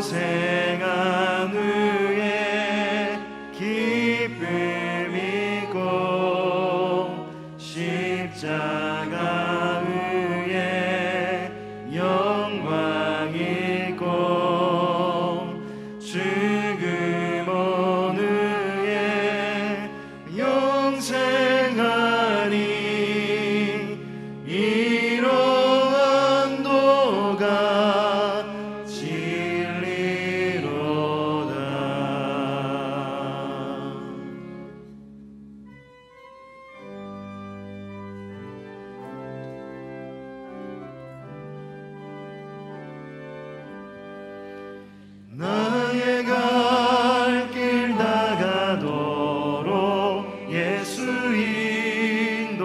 고생한 후에 기쁨이고 십자가 위에 영광이고 죽음 온 후에 영생하니 이러한 도가 진리로다. 나의 갈 길 다가도록 예수 인도하시니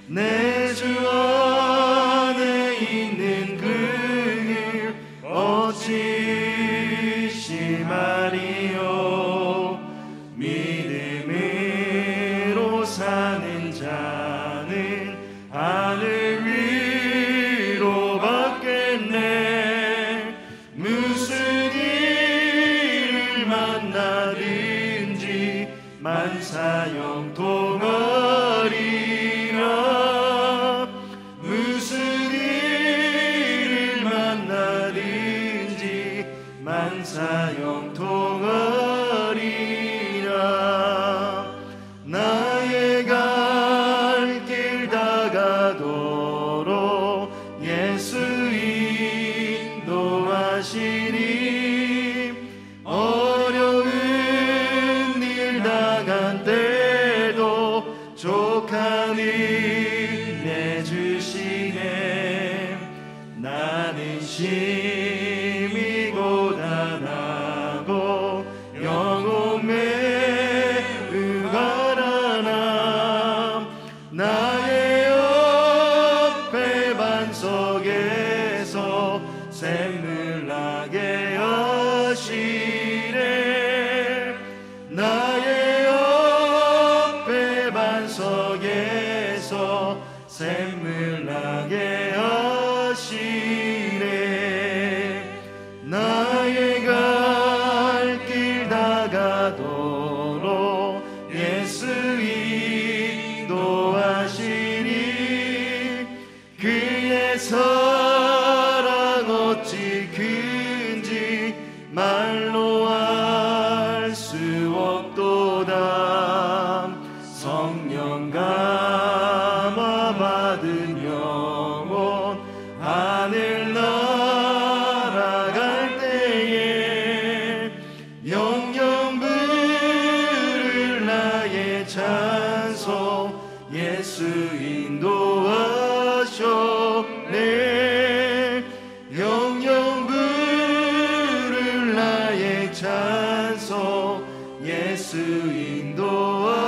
내 주 안에 있는 그 길 어찌 심하리요. 믿음으로 사는 자는 하늘 위로 받겠네. 무슨 일을 만나든지 만사형통하리라. 무슨 일을 만나든지 만사형통하리라. 나의 갈 길 다가도록 예수 인도하시니 어려운 일 당한 때도 족한 은혜 주시네. 나는 심히 고단하고 영혼 매우 가라나. 나의 옆에 반석에서 샘물 나게 하시네. 나의 옆에 반석에서 샘물 나게 하시네. 나의 갈 길 다가도록 예수 인도하시니 그의 사랑 어찌 큰지 말로 알 수 없도다. 성령 감화 받은 영혼 하늘 날아갈 때에 예수 인도하셨네.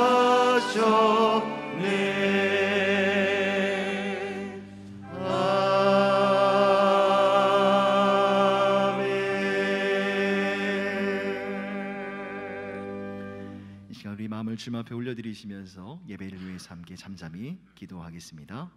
우리 마음을 주님 앞에 올려드리시면서 예배를 위해서 함께 잠잠히 기도하겠습니다.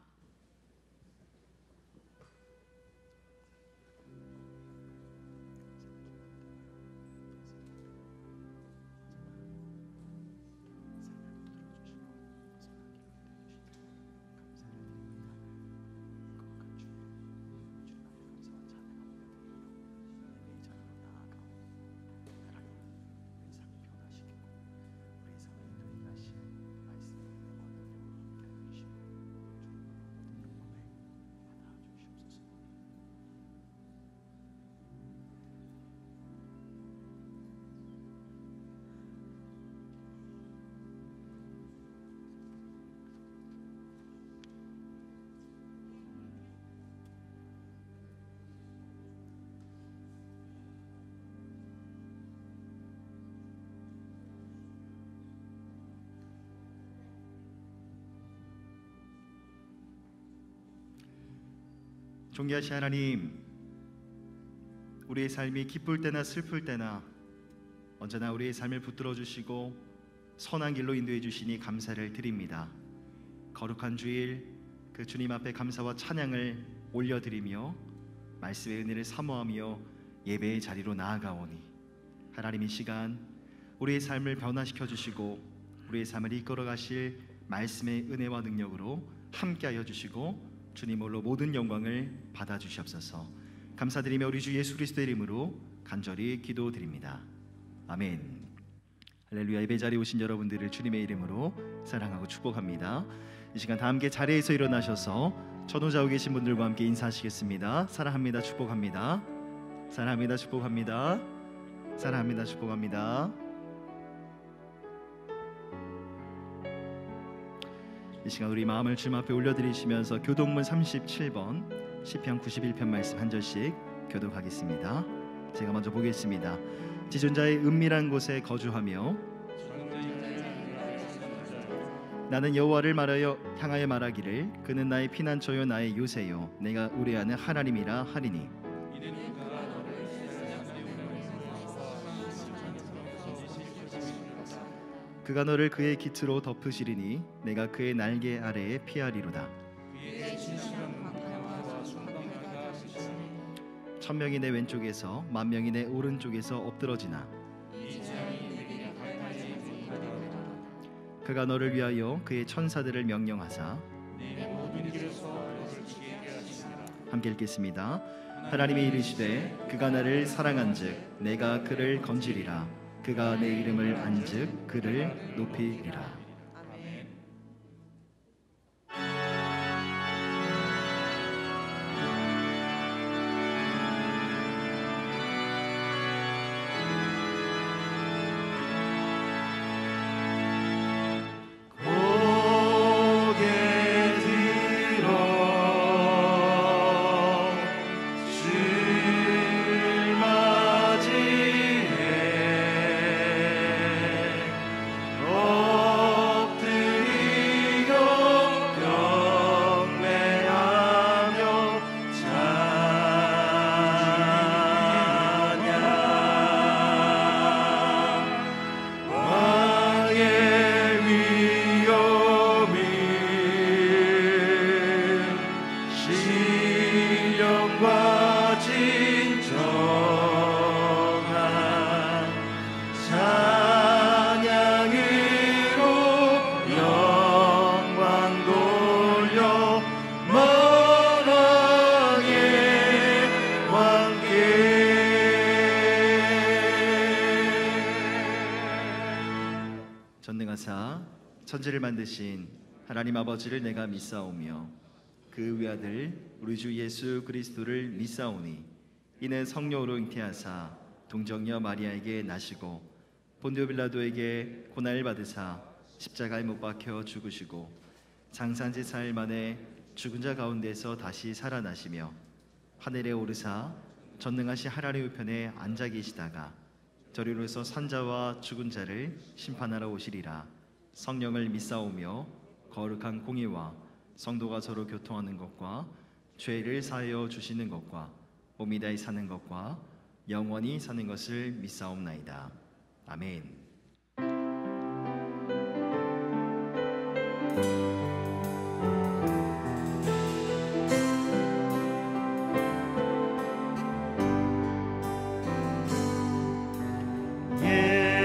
존귀하신 하나님, 우리의 삶이 기쁠 때나 슬플 때나 언제나 우리의 삶을 붙들어 주시고 선한 길로 인도해 주시니 감사를 드립니다. 거룩한 주일 그 주님 앞에 감사와 찬양을 올려드리며 말씀의 은혜를 사모하며 예배의 자리로 나아가오니 하나님, 이 시간 우리의 삶을 변화시켜 주시고 우리의 삶을 이끌어 가실 말씀의 은혜와 능력으로 함께하여 주시고 주님 홀로 모든 영광을 받아 주시옵소서. 감사드리며 우리 주 예수 그리스도의 이름으로 간절히 기도드립니다. 아멘. 할렐루야. 예배 자리에 오신 여러분들을 주님의 이름으로 사랑하고 축복합니다. 이 시간 다 함께 자리에서 일어나셔서 전후좌우 계신 분들과 함께 인사하시겠습니다. 사랑합니다. 축복합니다. 사랑합니다. 축복합니다. 사랑합니다. 축복합니다. 이 시간 우리 마음을 주님 앞에 올려드리시면서 교독문 37번 시편 91편 말씀 한 절씩 교독하겠습니다. 제가 먼저 보겠습니다. 지존자의 은밀한 곳에 거주하며 나는 여호와를 향하여 말하기를 그는 나의 피난처요 나의 요새요 내가 의뢰하는 하나님이라 하리니 그가 너를 그의 깃으로 덮으시리니 내가 그의 날개 아래에 피하리로다. 천명이 내 왼쪽에서 만명이 내 오른쪽에서 엎드러지나 그가 너를 위하여 그의 천사들을 명령하사 함께 읽겠습니다. 하나님이 이르시되 그가 나를 사랑한즉 내가 그를 건지리라. 그가 내 이름을 안즉 그를 높이리라. 전능하사 천지를 만드신 하나님 아버지를 내가 믿사오며 그 외아들 우리 주 예수 그리스도를 믿사오니 이는 성령으로 잉태하사 동정녀 마리아에게 나시고 본디오 빌라도에게 고난을 받으사 십자가에 못 박혀 죽으시고 장사한지 4일 만에 죽은 자 가운데서 다시 살아나시며 하늘에 오르사 전능하신 하나님 우편에 앉아 계시다가 저리로 해서 산자와 죽은 자를 심판하러 오시리라. 성령을 믿사오며 거룩한 공의와 성도가 서로 교통하는 것과 죄를 사하여 주시는 것과 몸이 다히 사는 것과 영원히 사는 것을 믿사옵나이다. 아멘.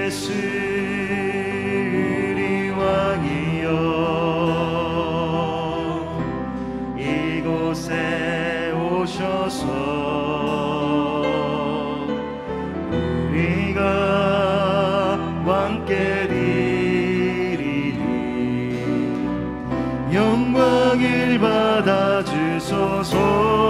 예수리 왕이여 이곳에 오셔서 우리가 왕께 드리니 영광을 받아 주소서.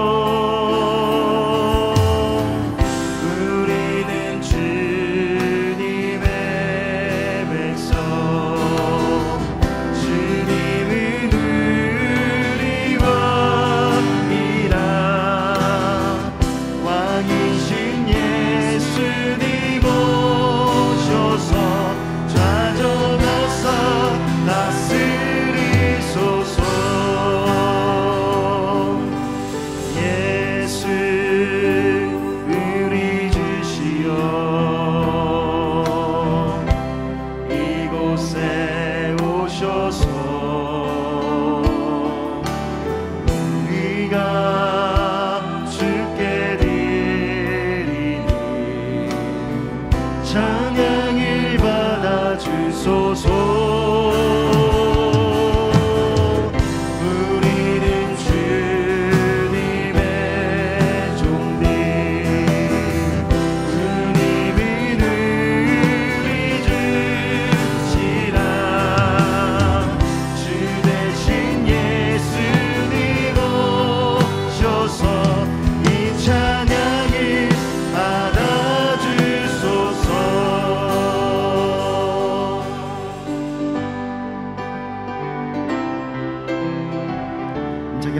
찬양을 받아 주소서. 우리는 주님의 종들 주님이 누리 주시라. 주 대신 예수님 오셔서 이 찬양을 받아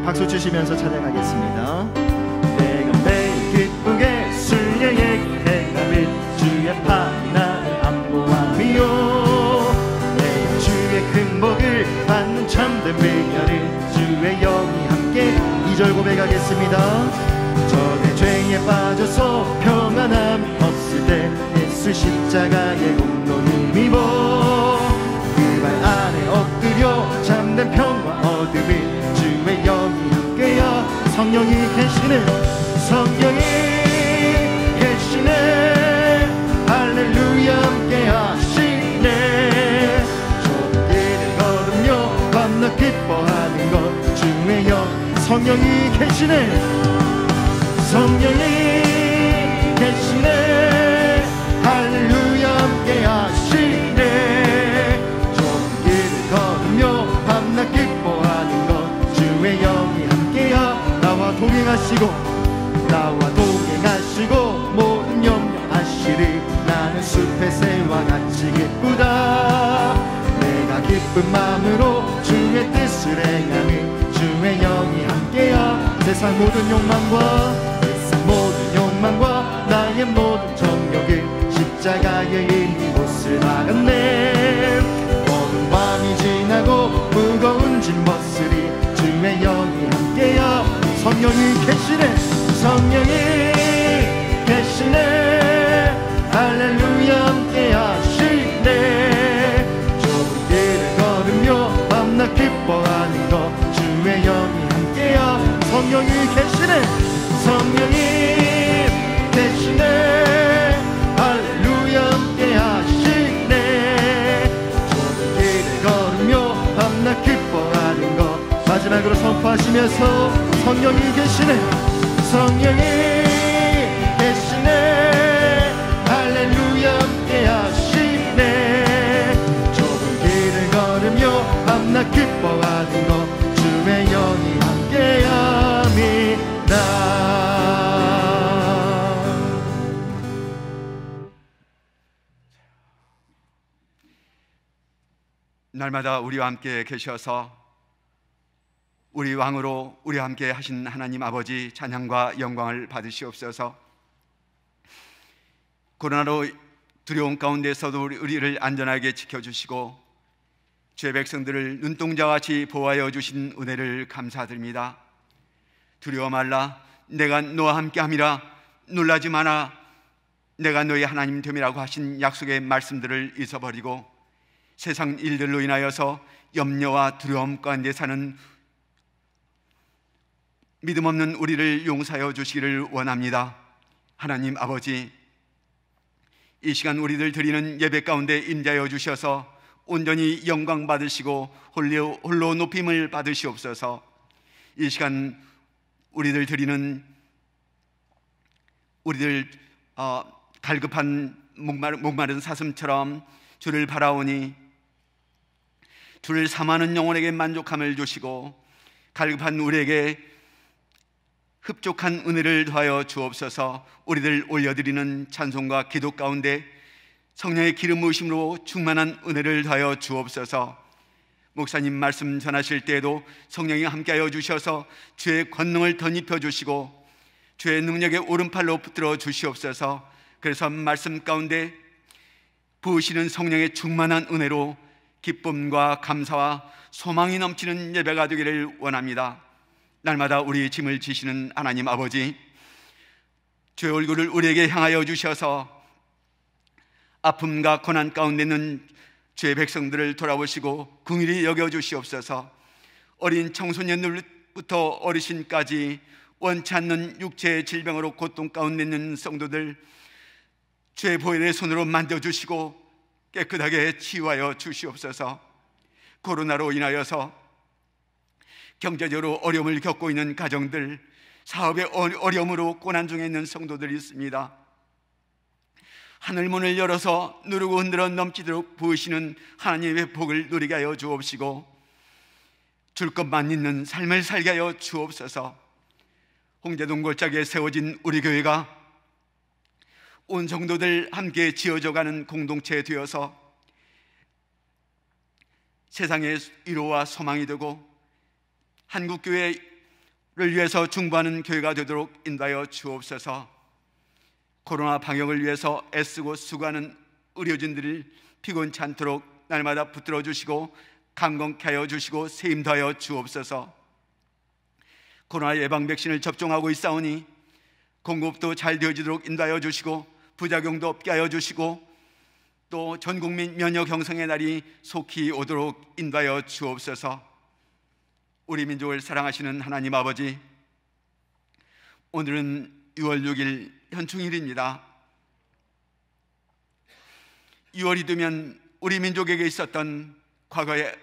박수 치시면서 찬양하겠습니다. 내가 매일 기쁘게 순례의 행함을 주의 판단을 안보함이요. 내가 주의 큰 복을 받는 참된 배녀를 주의 영이 함께 2절 고백하겠습니다. 전에 죄에 빠져서 평안함이 없을 때 예수 십자가의 공로를 힘입어 그 발 안에 엎드려 참된 평화 얻음을 주의 영이 함께야. 성령이 계시네, 성령이 계시네, 할렐루야 함께 하시네. 좁은 길을 걸으며 밤낮 기뻐하는 것 주의 영. 성령이 계시네, 성령이 계시네, 할렐루야 함께 하시네. 좁은 길을 걸으며 밤낮 기뻐하는 것 주의 영이 함께야. 나와 동행하시고 모든 염려하시리. 나는 숲의 새와 같이 기쁘다. 내가 기쁜 마음으로 주의 뜻을 행하니 주의 영이 함께야. 세상 모든 욕망과 나의 모든 정욕을 십자가에 이미 못을 박았네. 어두운 밤이 지나고 무거운 짐 벗으리 주의 영이 함께야. 성령이 계시네, 성령이 계시네, 할렐루야 함께 하시네. 좁은 길을 걸으며 밤낮 기뻐하는 것 주의 영이 함께야. 성령이 계시네, 성령이 계시네, 할렐루야 함께 하시네. 좁은 길을 걸으며 밤낮 기뻐하는 것 마지막으로 선포하시면서 성령이 계시네, 성령이 계시네, 할렐루야 함께 하시네. 좁은 길을 걸으며 밤낮 기뻐하는 것 주의 영이 함께합니다. 날마다 우리와 함께 계셔서 우리 왕으로 우리와 함께 하신 하나님 아버지 찬양과 영광을 받으시옵소서. 코로나로 두려움 가운데서도 우리를 안전하게 지켜주시고 주의 백성들을 눈동자같이 보호하여 주신 은혜를 감사드립니다. 두려워 말라, 내가 너와 함께함이라. 놀라지 마라, 내가 너희 하나님 됨이라고 하신 약속의 말씀들을 잊어버리고 세상 일들로 인하여서 염려와 두려움 가운데 사는 믿음 없는 우리를 용서하여 주시기를 원합니다. 하나님 아버지, 이 시간 우리들 드리는 예배 가운데 임재하여 주셔서 온전히 영광 받으시고 홀로 높임을 받으시옵소서. 이 시간 우리들 드리는 갈급한 목마른 사슴처럼 주를 바라오니 주를 사모하는 영혼에게 만족함을 주시고 갈급한 우리에게 흡족한 은혜를 더하여 주옵소서. 우리들 올려드리는 찬송과 기도 가운데 성령의 기름 부으심으로 충만한 은혜를 더하여 주옵소서. 목사님 말씀 전하실 때에도 성령이 함께하여 주셔서 주의 권능을 덧입혀 주시고 주의 능력의 오른팔로 붙들어 주시옵소서. 그래서 말씀 가운데 부으시는 성령의 충만한 은혜로 기쁨과 감사와 소망이 넘치는 예배가 되기를 원합니다. 날마다 우리의 짐을 지시는 하나님 아버지, 주의 얼굴을 우리에게 향하여 주셔서 아픔과 고난 가운데 있는 주의 백성들을 돌아보시고 긍휼히 여겨주시옵소서. 어린 청소년들부터 어르신까지 원치 않는 육체의 질병으로 고통 가운데 있는 성도들 주의 보혈의 손으로 만져주시고 깨끗하게 치유하여 주시옵소서. 코로나로 인하여서 경제적으로 어려움을 겪고 있는 가정들, 사업의 어려움으로 고난 중에 있는 성도들이 있습니다. 하늘문을 열어서 누르고 흔들어 넘치도록 부으시는 하나님의 복을 누리게 하여 주옵시고 줄 것만 있는 삶을 살게 하여 주옵소서. 홍제동 골짜기에 세워진 우리 교회가 온 성도들 함께 지어져가는 공동체 되어서 세상의 위로와 소망이 되고 한국교회를 위해서 중보하는 교회가 되도록 인도하여 주옵소서. 코로나 방역을 위해서 애쓰고 수고하는 의료진들을 피곤치 않도록 날마다 붙들어 주시고 강건케 하여 주시고 세임 더하여 주옵소서. 코로나 예방 백신을 접종하고 있사오니 공급도 잘 되어지도록 인도하여 주시고 부작용도 없게 하여 주시고 또 전국민 면역 형성의 날이 속히 오도록 인도하여 주옵소서. 우리 민족을 사랑하시는 하나님 아버지, 오늘은 6월 6일 현충일입니다. 6월이 되면 우리 민족에게 있었던 과거의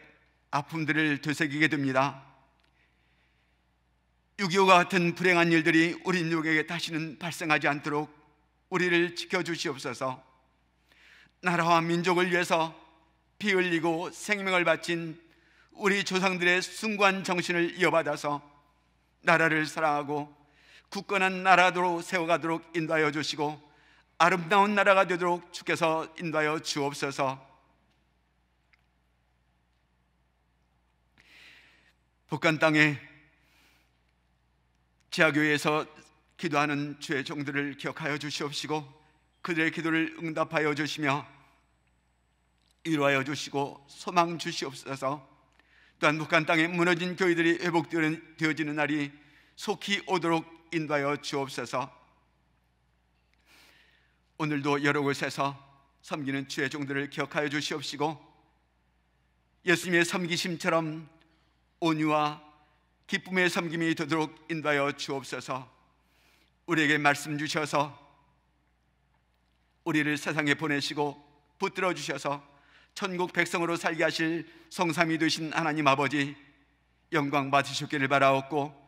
아픔들을 되새기게 됩니다. 6.25와 같은 불행한 일들이 우리 민족에게 다시는 발생하지 않도록 우리를 지켜주시옵소서. 나라와 민족을 위해서 피 흘리고 생명을 바친 우리 조상들의 숭고한 정신을 이어받아서 나라를 사랑하고 굳건한 나라로 세워가도록 인도하여 주시고 아름다운 나라가 되도록 주께서 인도하여 주옵소서. 북한 땅에 지하교회에서 기도하는 주의 종들을 기억하여 주시옵시고 그들의 기도를 응답하여 주시며 위로하여 주시고 소망 주시옵소서. 또한 북한 땅에 무너진 교회들이 회복되어지는 날이 속히 오도록 인도하여 주옵소서. 오늘도 여러 곳에서 섬기는 주의 종들을 기억하여 주시옵시고 예수님의 섬기심처럼 온유와 기쁨의 섬김이 되도록 인도하여 주옵소서. 우리에게 말씀 주셔서 우리를 세상에 보내시고 붙들어 주셔서 천국 백성으로 살게 하실 성삼위 되신 하나님 아버지, 영광 받으시기를 바라옵고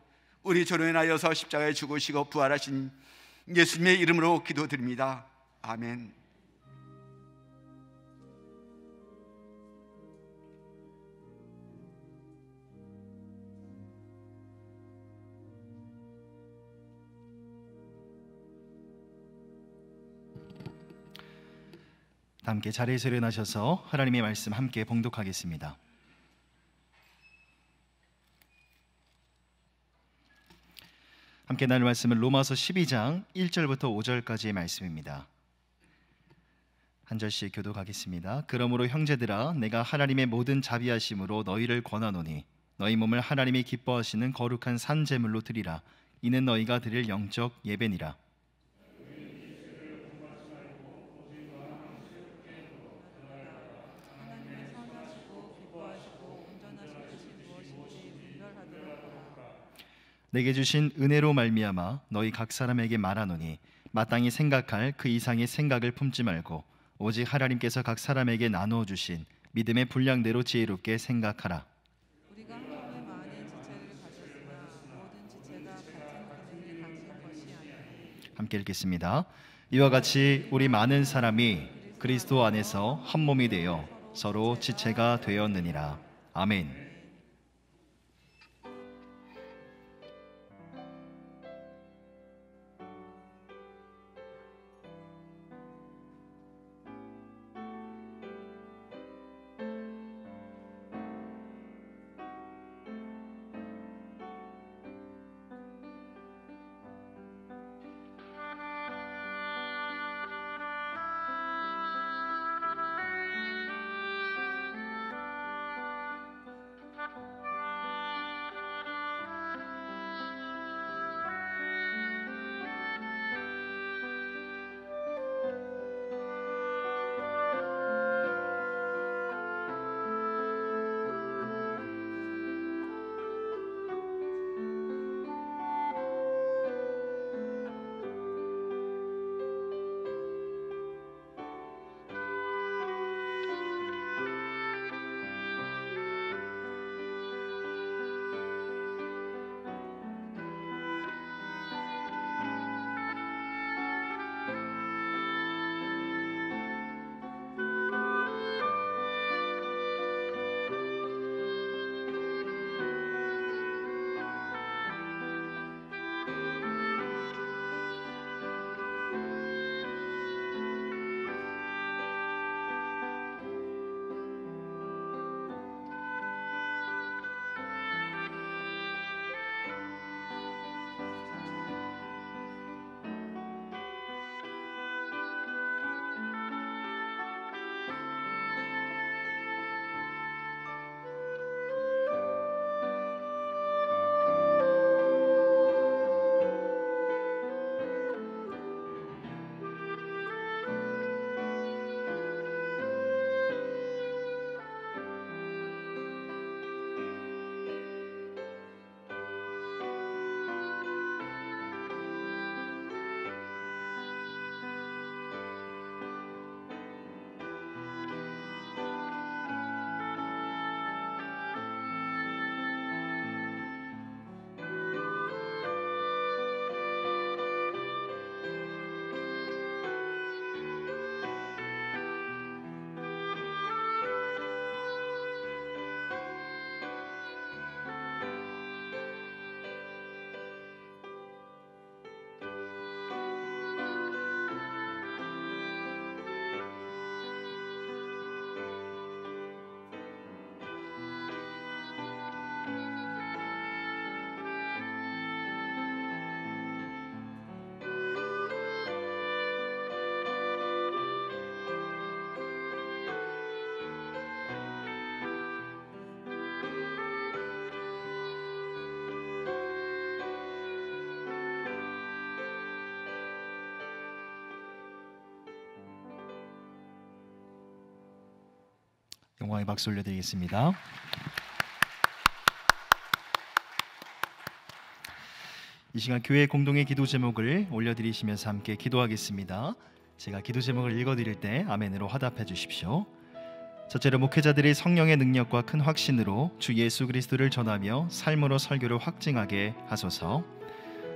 우리 죄로 인하여서 십자가에 죽으시고 부활하신 예수님의 이름으로 기도드립니다. 아멘. 함께 자리에서 일어나셔서 하나님의 말씀 함께 봉독하겠습니다. 함께 나눌 말씀은 로마서 12장 1절부터 5절까지의 말씀입니다. 한 절씩 교독하겠습니다. 그러므로 형제들아, 내가 하나님의 모든 자비하심으로 너희를 권하노니 너희 몸을 하나님이 기뻐하시는 거룩한 산 제물로 드리라. 이는 너희가 드릴 영적 예배니라. 내게 주신 은혜로 말미암아 너희 각 사람에게 말하노니 마땅히 생각할 그 이상의 생각을 품지 말고 오직 하나님께서 각 사람에게 나누어 주신 믿음의 분량대로 지혜롭게 생각하라. 우리가 한 몸에 많은 지체를 가졌으나 모든 지체가 같은 기능이 당신 것이 아니라. 함께 읽겠습니다. 이와 같이 우리 많은 사람이 그리스도 안에서 한 몸이 되어 서로 지체가 되었느니라. 아멘. 영광의 박수 올려드리겠습니다. 이 시간 교회 공동의 기도 제목을 올려드리시면서 함께 기도하겠습니다. 제가 기도 제목을 읽어드릴 때 아멘으로 화답해 주십시오. 첫째로 목회자들이 성령의 능력과 큰 확신으로 주 예수 그리스도를 전하며 삶으로 설교를 확증하게 하소서.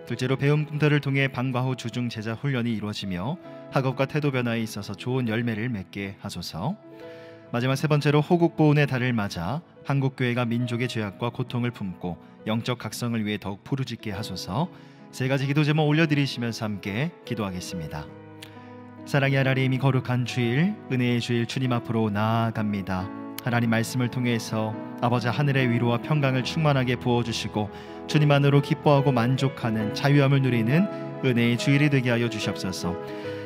둘째로 배움 꿈터를 통해 방과 후 주중 제자 훈련이 이루어지며 학업과 태도 변화에 있어서 좋은 열매를 맺게 하소서. 마지막 세 번째로 호국 보훈의 달을 맞아 한국교회가 민족의 죄악과 고통을 품고 영적 각성을 위해 더욱 부르짖게 하소서. 세 가지 기도 제목 올려드리시면서 함께 기도하겠습니다. 사랑의 하나님, 이 거룩한 주일, 은혜의 주일 주님 앞으로 나아갑니다. 하나님 말씀을 통해서 아버지 하늘의 위로와 평강을 충만하게 부어주시고 주님 안으로 기뻐하고 만족하는 자유함을 누리는 은혜의 주일이 되게 하여 주시옵소서.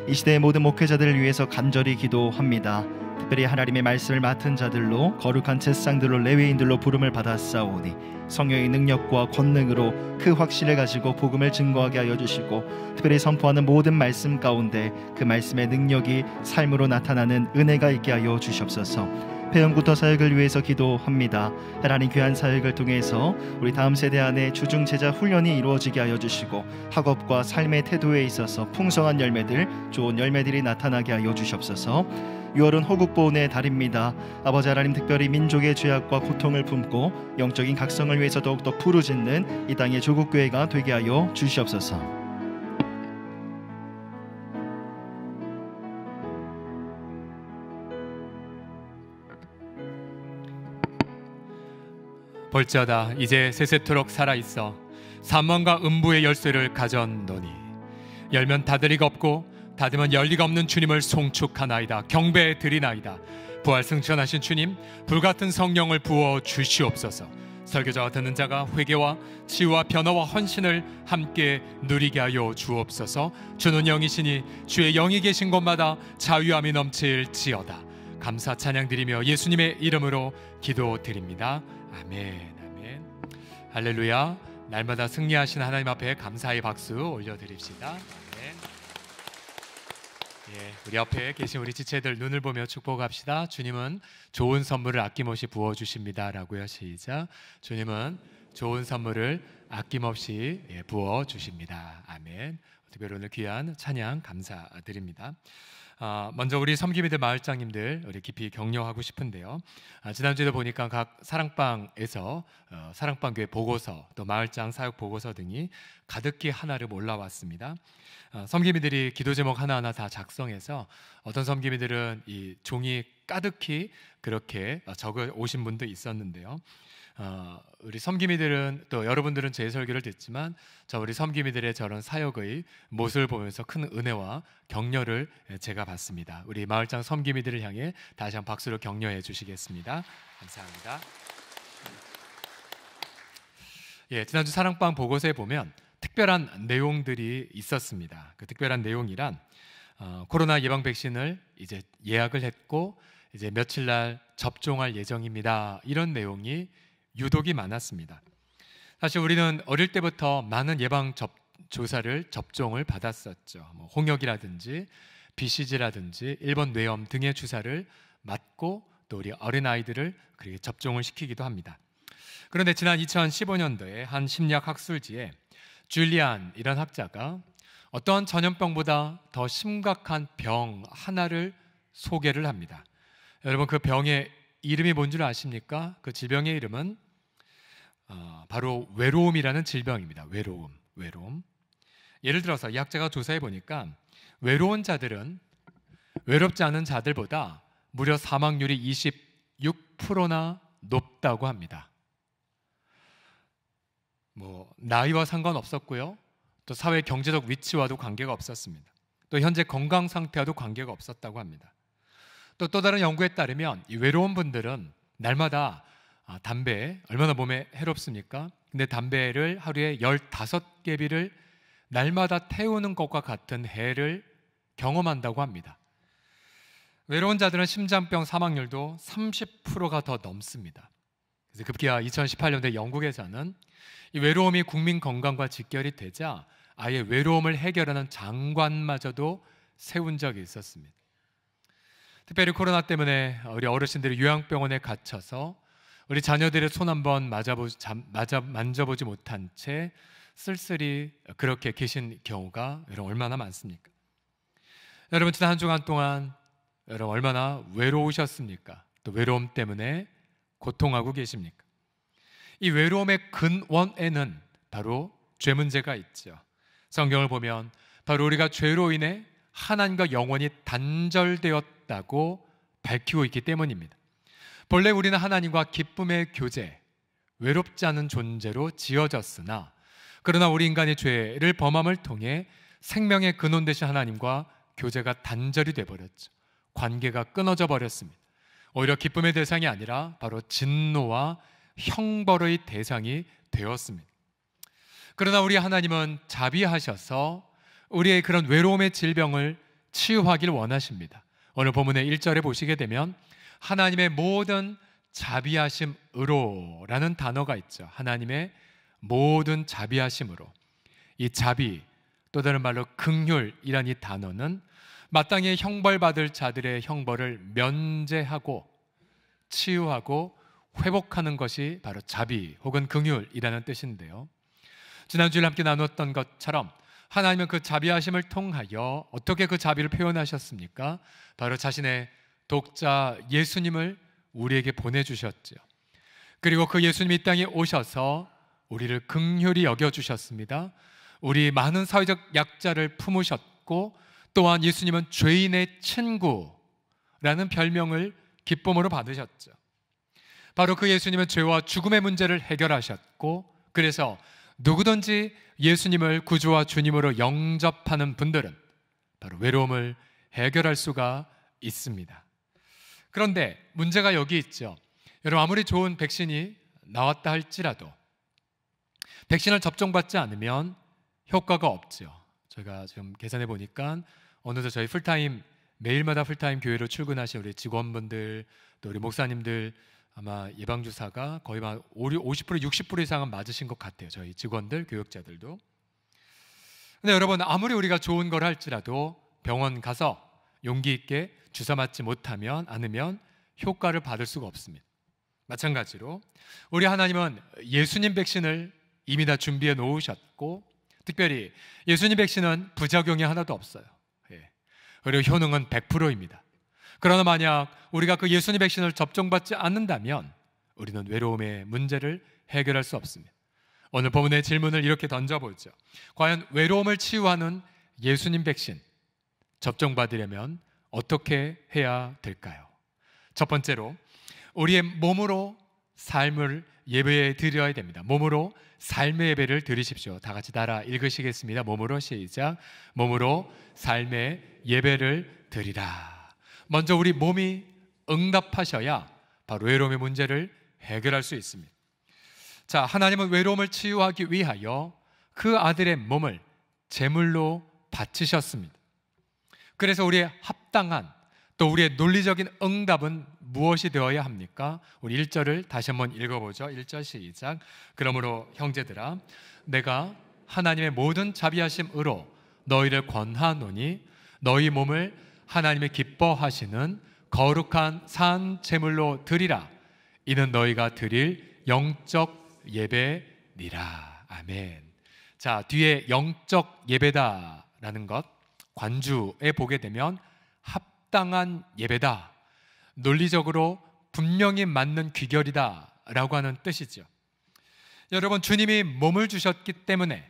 이 시대의 모든 목회자들을 위해서 간절히 기도합니다. 특별히 하나님의 말씀을 맡은 자들로 거룩한 제사장들로 레위인들로 부름을 받았사오니 성령의 능력과 권능으로 그 확신을 가지고 복음을 증거하게 하여 주시고, 특별히 선포하는 모든 말씀 가운데 그 말씀의 능력이 삶으로 나타나는 은혜가 있게 하여 주시옵소서. 폐영구터 사역을 위해서 기도합니다. 하나님 귀한 사역을 통해서 우리 다음 세대 안에 주중 제자 훈련이 이루어지게 하여 주시고, 학업과 삶의 태도에 있어서 풍성한 열매들, 좋은 열매들이 나타나게 하여 주시옵소서. 6월은 호국보훈의 달입니다. 아버지 하나님, 특별히 민족의 죄악과 고통을 품고 영적인 각성을 위해서 더욱더 부르짖는 이 땅의 조국교회가 되게 하여 주시옵소서. 볼지어다 이제 세세토록 살아있어 사망과 음부의 열쇠를 가졌노니 열면 닫을 리가 없고 닫으면 열 리가 없는 주님을 송축하나이다. 경배에 드리나이다. 부활 승천하신 주님, 불같은 성령을 부어 주시옵소서. 설교자와 듣는 자가 회개와 치유와 변화와 헌신을 함께 누리게 하여 주옵소서. 주는 영이시니 주의 영이 계신 곳마다 자유함이 넘칠지어다. 감사 찬양 드리며 예수님의 이름으로 기도드립니다. 아멘. 아멘. 할렐루야. 날마다 승리하신 하나님 앞에 감사의 박수 올려드립시다. 아멘. 예, 우리 옆에 계신 우리 지체들 눈을 보며 축복합시다. 주님은 좋은 선물을 아낌없이 부어주십니다 라고요. 시작. 주님은 좋은 선물을 아낌없이 부어주십니다. 아멘. 특별히 오늘 귀한 찬양 감사드립니다. 먼저 우리 섬기미들 마을장님들 우리 깊이 격려하고 싶은데요. 지난주에도 보니까 각 사랑방에서 사랑방교회 보고서, 또 마을장 사역 보고서 등이 가득히 하나를 올라왔습니다. 섬기미들이 기도 제목 하나하나 다 작성해서 어떤 섬기미들은 이 종이 가득히 그렇게 적어 오신 분도 있었는데요. 우리 섬기미들은, 또 여러분들은 제 설교를 듣지만 우리 섬기미들의 저런 사역의 모습을 보면서 큰 은혜와 격려를 제가 받습니다. 우리 마을장 섬기미들을 향해 다시 한번 박수로 격려해 주시겠습니다. 감사합니다. 예, 지난주 사랑방 보고서에 보면 특별한 내용들이 있었습니다. 그 특별한 내용이란 코로나 예방 백신을 이제 예약을 했고 이제 며칠 날 접종할 예정입니다. 이런 내용이 유독이 많았습니다. 사실 우리는 어릴 때부터 많은 예방 조사를 접종을 받았었죠. 홍역이라든지 BCG라든지 일본 뇌염 등의 주사를 맞고 또 우리 어린아이들을 그렇게 접종을 시키기도 합니다. 그런데 지난 2015년도에 한 심리학 학술지에 줄리안이라는 학자가 어떤 전염병보다 더 심각한 병 하나를 소개를 합니다. 여러분, 그 병의 이름이 뭔 줄 아십니까? 그 질병의 이름은 바로 외로움이라는 질병입니다. 외로움. 예를 들어서 이 학자가 조사해 보니까 외로운 자들은 외롭지 않은 자들보다 무려 사망률이 26%나 높다고 합니다. 나이와 상관없었고요. 또 사회 경제적 위치와도 관계가 없었습니다. 또 현재 건강 상태와도 관계가 없었다고 합니다. 또 다른 연구에 따르면 이 외로운 분들은 날마다 담배, 얼마나 몸에 해롭습니까? 근데 담배를 하루에 15개비를 날마다 태우는 것과 같은 해를 경험한다고 합니다. 외로운 자들은 심장병 사망률도 30%가 더 넘습니다. 그래서 급기야 2018년도에 영국에서는 이 외로움이 국민 건강과 직결이 되자 아예 외로움을 해결하는 장관마저도 세운 적이 있었습니다. 특별히 코로나 때문에 우리 어르신들이 요양병원에 갇혀서 우리 자녀들의 손 한번 만져보지 못한 채 쓸쓸히 그렇게 계신 경우가 여러분 얼마나 많습니까? 여러분, 지난 한 주간 동안 여러분 얼마나 외로우셨습니까? 또 외로움 때문에 고통하고 계십니까? 이 외로움의 근원에는 바로 죄 문제가 있죠. 성경을 보면 바로 우리가 죄로 인해 하나님과 영원히 단절되었다고 밝히고 있기 때문입니다. 본래 우리는 하나님과 기쁨의 교제, 외롭지 않은 존재로 지어졌으나 그러나 우리 인간의 죄를 범함을 통해 생명의 근원 되신 하나님과 교제가 단절이 되어버렸죠. 관계가 끊어져 버렸습니다. 오히려 기쁨의 대상이 아니라 바로 진노와 형벌의 대상이 되었습니다. 그러나 우리 하나님은 자비하셔서 우리의 그런 외로움의 질병을 치유하길 원하십니다. 오늘 본문의 1절에 보시게 되면 하나님의 모든 자비하심으로 라는 단어가 있죠. 하나님의 모든 자비하심으로. 이 자비, 또 다른 말로 긍휼이란 이 단어는 마땅히 형벌받을 자들의 형벌을 면제하고 치유하고 회복하는 것이 바로 자비 혹은 긍휼이라는 뜻인데요. 지난주에 함께 나눴던 것처럼 하나님은 그 자비하심을 통하여 어떻게 그 자비를 표현하셨습니까? 바로 자신의 독자 예수님을 우리에게 보내주셨죠. 그리고 그 예수님이 이 땅에 오셔서 우리를 긍휼히 여겨주셨습니다. 우리 많은 사회적 약자를 품으셨고, 또한 예수님은 죄인의 친구라는 별명을 기쁨으로 받으셨죠. 바로 그 예수님은 죄와 죽음의 문제를 해결하셨고, 그래서 누구든지 예수님을 구주와 주님으로 영접하는 분들은 바로 외로움을 해결할 수가 있습니다. 그런데 문제가 여기 있죠. 여러분, 아무리 좋은 백신이 나왔다 할지라도 백신을 접종받지 않으면 효과가 없죠. 제가 지금 계산해 보니까 어느덧 저희 매일마다 풀타임 교회로 출근하신 우리 직원분들, 또 우리 목사님들 아마 예방주사가 거의 50% 60% 이상은 맞으신 것 같아요. 저희 직원들, 교육자들도. 근데 여러분, 아무리 우리가 좋은 걸 할지라도 병원 가서 용기 있게 주사 맞지 않으면 효과를 받을 수가 없습니다. 마찬가지로 우리 하나님은 예수님 백신을 이미 다 준비해 놓으셨고, 특별히 예수님 백신은 부작용이 하나도 없어요. 그리고 효능은 100%입니다. 그러나 만약 우리가 그 예수님 백신을 접종받지 않는다면 우리는 외로움의 문제를 해결할 수 없습니다. 오늘 본문의 질문을 이렇게 던져보죠. 과연 외로움을 치유하는 예수님 백신 접종받으려면 어떻게 해야 될까요? 첫 번째로 우리의 몸으로 삶을 예배에 드려야 됩니다. 몸으로 삶의 예배를 드리십시오. 다 같이 따라 읽으시겠습니다. 몸으로 시작. 몸으로 삶의 예배를 드리라. 먼저 우리 몸이 응답하셔야 바로 외로움의 문제를 해결할 수 있습니다. 자, 하나님은 외로움을 치유하기 위하여 그 아들의 몸을 제물로 바치셨습니다. 그래서 우리의 합당한 또 우리의 논리적인 응답은 무엇이 되어야 합니까? 우리 1절을 다시 한번 읽어보죠. 1절 시작. 그러므로 형제들아, 내가 하나님의 모든 자비하심으로 너희를 권하노니 너희 몸을 하나님의 기뻐하시는 거룩한 산 제물로 드리라. 이는 너희가 드릴 영적 예배니라. 아멘. 자, 뒤에 영적 예배다라는 것 관주에 보게 되면 합당한 예배다, 논리적으로 분명히 맞는 귀결이다 라고 하는 뜻이죠. 여러분, 주님이 몸을 주셨기 때문에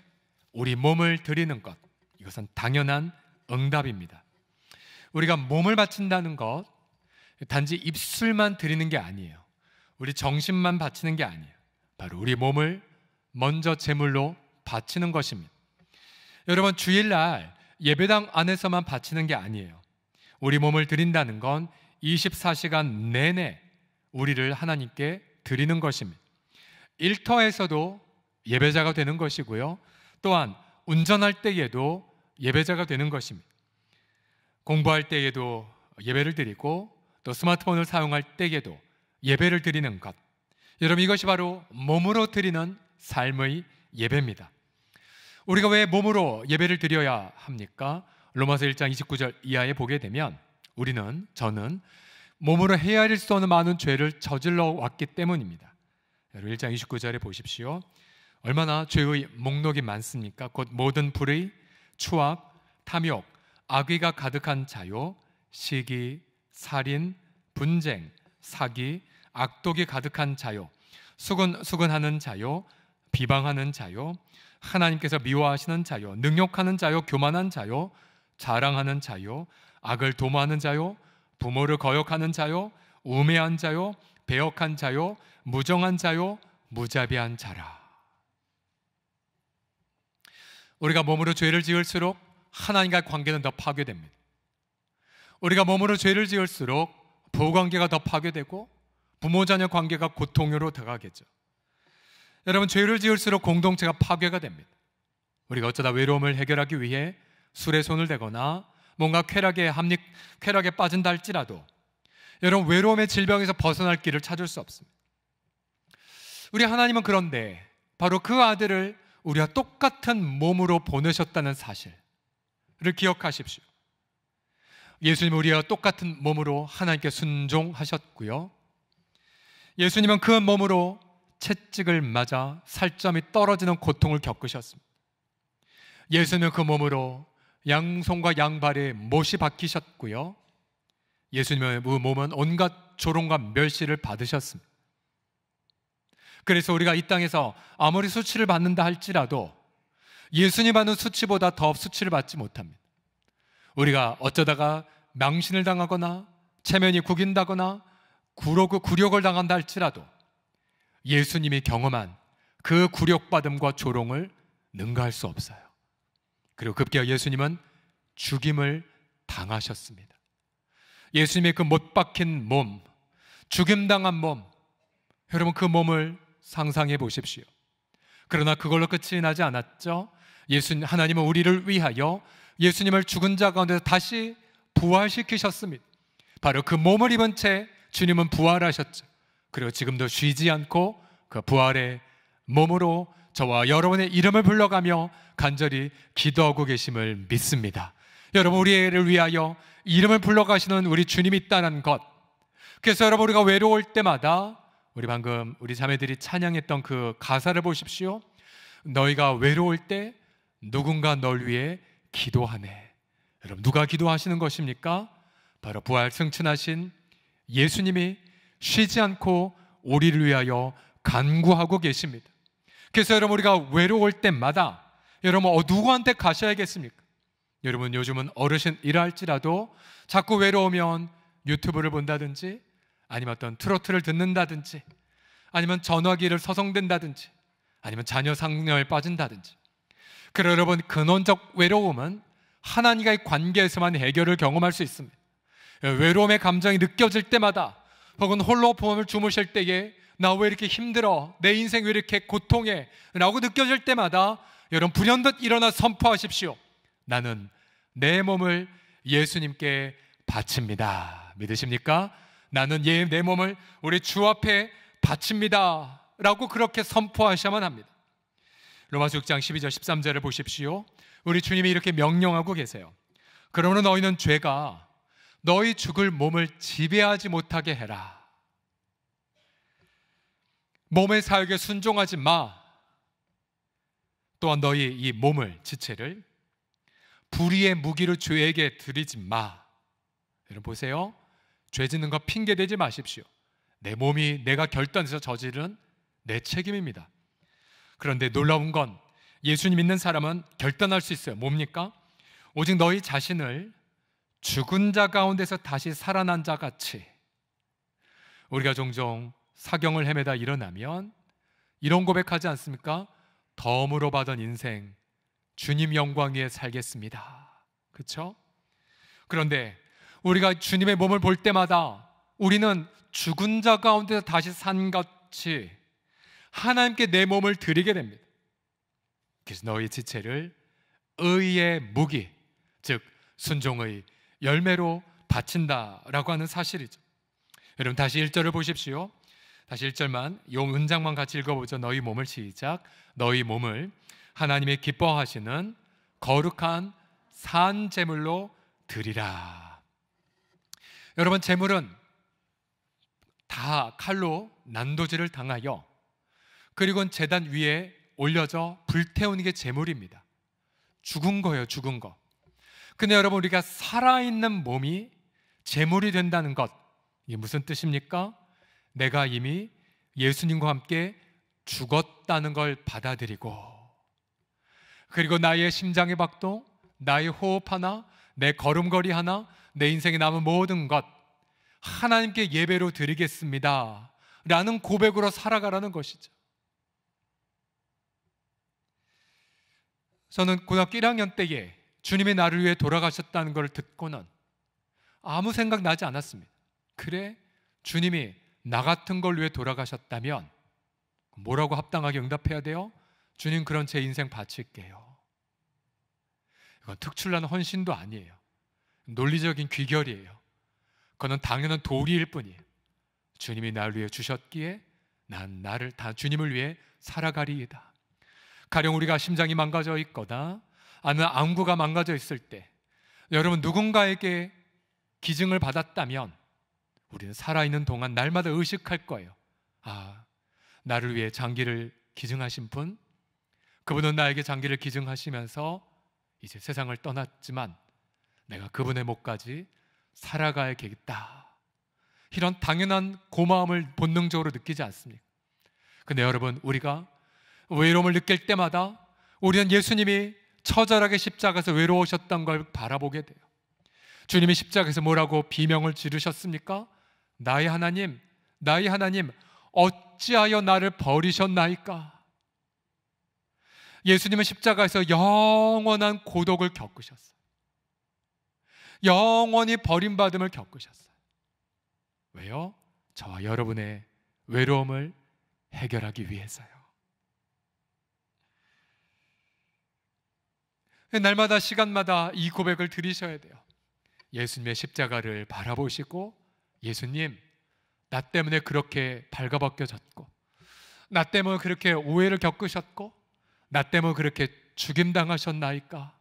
우리 몸을 드리는 것, 이것은 당연한 응답입니다. 우리가 몸을 바친다는 것 단지 입술만 드리는 게 아니에요. 우리 정신만 바치는 게 아니에요. 바로 우리 몸을 먼저 제물로 바치는 것입니다. 여러분, 주일날 예배당 안에서만 바치는 게 아니에요. 우리 몸을 드린다는 건 24시간 내내 우리를 하나님께 드리는 것입니다. 일터에서도 예배자가 되는 것이고요, 또한 운전할 때에도 예배자가 되는 것입니다. 공부할 때에도 예배를 드리고 또 스마트폰을 사용할 때에도 예배를 드리는 것, 여러분, 이것이 바로 몸으로 드리는 삶의 예배입니다. 우리가 왜 몸으로 예배를 드려야 합니까? 로마서 1장 29절 이하에 보게 되면 저는 몸으로 헤아릴 수 없는 많은 죄를 저질러 왔기 때문입니다. 여러분, 1장 29절에 보십시오. 얼마나 죄의 목록이 많습니까? 곧 모든 불의, 추악, 탐욕, 악의가 가득한 자요, 시기, 살인, 분쟁, 사기, 악독이 가득한 자요, 수근하는 자요, 비방하는 자요, 하나님께서 미워하시는 자요, 능욕하는 자요, 교만한 자요, 자랑하는 자요, 악을 도모하는 자요, 부모를 거역하는 자요, 우매한 자요, 배역한 자요, 무정한 자요, 무자비한 자라. 우리가 몸으로 죄를 지을수록 하나님과의 관계는 더 파괴됩니다. 우리가 몸으로 죄를 지을수록 부부관계가 더 파괴되고 부모 자녀 관계가 고통으로 다가가겠죠. 여러분, 죄를 지을수록 공동체가 파괴가 됩니다. 우리가 어쩌다 외로움을 해결하기 위해 술에 손을 대거나 뭔가 쾌락에 빠진다 할지라도 여러분 외로움의 질병에서 벗어날 길을 찾을 수 없습니다. 우리 하나님은 그런데 바로 그 아들을 우리와 똑같은 몸으로 보내셨다는 사실을 기억하십시오. 예수님은 우리와 똑같은 몸으로 하나님께 순종하셨고요. 예수님은 그 몸으로 채찍을 맞아 살점이 떨어지는 고통을 겪으셨습니다. 예수님은 그 몸으로 양손과 양발에 못이 박히셨고요. 예수님의 그 몸은 온갖 조롱과 멸시를 받으셨습니다. 그래서 우리가 이 땅에서 아무리 수치를 받는다 할지라도 예수님 받는 수치보다 더 수치를 받지 못합니다. 우리가 어쩌다가 망신을 당하거나 체면이 구긴다거나 굴욕을 당한다 할지라도 예수님이 경험한 그 굴욕받음과 조롱을 능가할 수 없어요. 그리고 급기야 예수님은 죽임을 당하셨습니다. 예수님의 그 못 박힌 몸, 죽임당한 몸, 여러분 그 몸을 상상해 보십시오. 그러나 그걸로 끝이 나지 않았죠. 하나님은 우리를 위하여 예수님을 죽은 자 가운데서 다시 부활시키셨습니다. 바로 그 몸을 입은 채 주님은 부활하셨죠. 그리고 지금도 쉬지 않고 그 부활의 몸으로 저와 여러분의 이름을 불러가며 간절히 기도하고 계심을 믿습니다. 여러분 우리를 위하여 이름을 불러가시는 우리 주님이 있다는 것, 그래서 여러분 우리가 외로울 때마다 방금 우리 자매들이 찬양했던 그 가사를 보십시오. 너희가 외로울 때 누군가 널 위해 기도하네. 여러분 누가 기도하시는 것입니까? 바로 부활 승천하신 예수님이 쉬지 않고 우리를 위하여 간구하고 계십니다. 그래서 여러분 우리가 외로울 때마다 여러분 누구한테 가셔야겠습니까? 여러분 요즘은 어르신이라 할지라도 자꾸 외로우면 유튜브를 본다든지 아니면 어떤 트로트를 듣는다든지 아니면 전화기를 서성댄다든지 아니면 자녀 상념에 빠진다든지. 그러나 여러분 근원적 외로움은 하나님과의 관계에서만 해결을 경험할 수 있습니다. 외로움의 감정이 느껴질 때마다 혹은 홀로 밤을 주무실 때에 나 왜 이렇게 힘들어, 내 인생 왜 이렇게 고통해 라고 느껴질 때마다 여러분 불현듯 일어나 선포하십시오. 나는 내 몸을 예수님께 바칩니다. 믿으십니까? 나는 내 몸을 우리 주 앞에 바칩니다 라고 그렇게 선포하셔야만 합니다. 로마서 6장 12절 13절을 보십시오. 우리 주님이 이렇게 명령하고 계세요. 그러므로 너희는 죄가 너희 죽을 몸을 지배하지 못하게 해라. 몸의 사역에 순종하지 마. 또한 너희 이 몸을, 지체를 불의의 무기로 죄에게 드리지 마. 여러분 보세요. 죄 짓는 거 핑계 대지 마십시오. 내 몸이 내가 결단해서 저지른 내 책임입니다. 그런데 놀라운 건 예수님 믿는 사람은 결단할 수 있어요. 뭡니까? 오직 너희 자신을 죽은 자 가운데서 다시 살아난 자 같이. 우리가 종종 사경을 헤매다 일어나면 이런 고백하지 않습니까? 덤으로 받은 인생 주님 영광 위에 살겠습니다. 그렇죠? 그런데 우리가 주님의 몸을 볼 때마다 우리는 죽은 자 가운데서 다시 산 같이 하나님께 내 몸을 드리게 됩니다. 그래서 너희 지체를 의의 무기, 즉 순종의 열매로 바친다라고 하는 사실이죠. 여러분 다시 1절을 보십시오. 다시 1절만 이 문장만 같이 읽어보죠. 너희 몸을 시작. 너희 몸을 하나님의 기뻐하시는 거룩한 산 제물로 드리라. 여러분 제물은 다 칼로 난도질을 당하여 그리고 제단 위에 올려져 불태우는 게 제물입니다. 죽은 거예요, 죽은 거. 근데 여러분 우리가 살아있는 몸이 제물이 된다는 것, 이게 무슨 뜻입니까? 내가 이미 예수님과 함께 죽었다는 걸 받아들이고 그리고 나의 심장의 박동, 나의 호흡 하나, 내 걸음걸이 하나, 내 인생에 남은 모든 것 하나님께 예배로 드리겠습니다 라는 고백으로 살아가라는 것이죠. 저는 고등학교 1학년 때에 주님이 나를 위해 돌아가셨다는 걸 듣고는 아무 생각 나지 않았습니다. 그래? 주님이 나 같은 걸 위해 돌아가셨다면 뭐라고 합당하게 응답해야 돼요? 주님 그런 제 인생 바칠게요. 이건 특출난 헌신도 아니에요. 논리적인 귀결이에요. 그건 당연한 도리일 뿐이에요. 주님이 나를 위해 주셨기에 난 나를 다 주님을 위해 살아가리이다. 가령 우리가 심장이 망가져 있거나 아니면 안구가 망가져 있을 때 여러분 누군가에게 기증을 받았다면 우리는 살아있는 동안 날마다 의식할 거예요. 아, 나를 위해 장기를 기증하신 분, 그분은 나에게 장기를 기증하시면서 이제 세상을 떠났지만 내가 그분의 목까지 살아가야겠다. 이런 당연한 고마움을 본능적으로 느끼지 않습니까? 근데 여러분, 우리가 외로움을 느낄 때마다 우리는 예수님이 처절하게 십자가에서 외로우셨던 걸 바라보게 돼요. 주님이 십자가에서 뭐라고 비명을 지르셨습니까? 나의 하나님, 나의 하나님, 어찌하여 나를 버리셨나이까? 예수님은 십자가에서 영원한 고독을 겪으셨어요. 영원히 버림받음을 겪으셨어요. 왜요? 저와 여러분의 외로움을 해결하기 위해서요. 날마다 시간마다 이 고백을 드리셔야 돼요. 예수님의 십자가를 바라보시고, 예수님, 나 때문에 그렇게 발가벗겨졌고, 나 때문에 그렇게 오해를 겪으셨고, 나 때문에 그렇게 죽임당하셨나이까?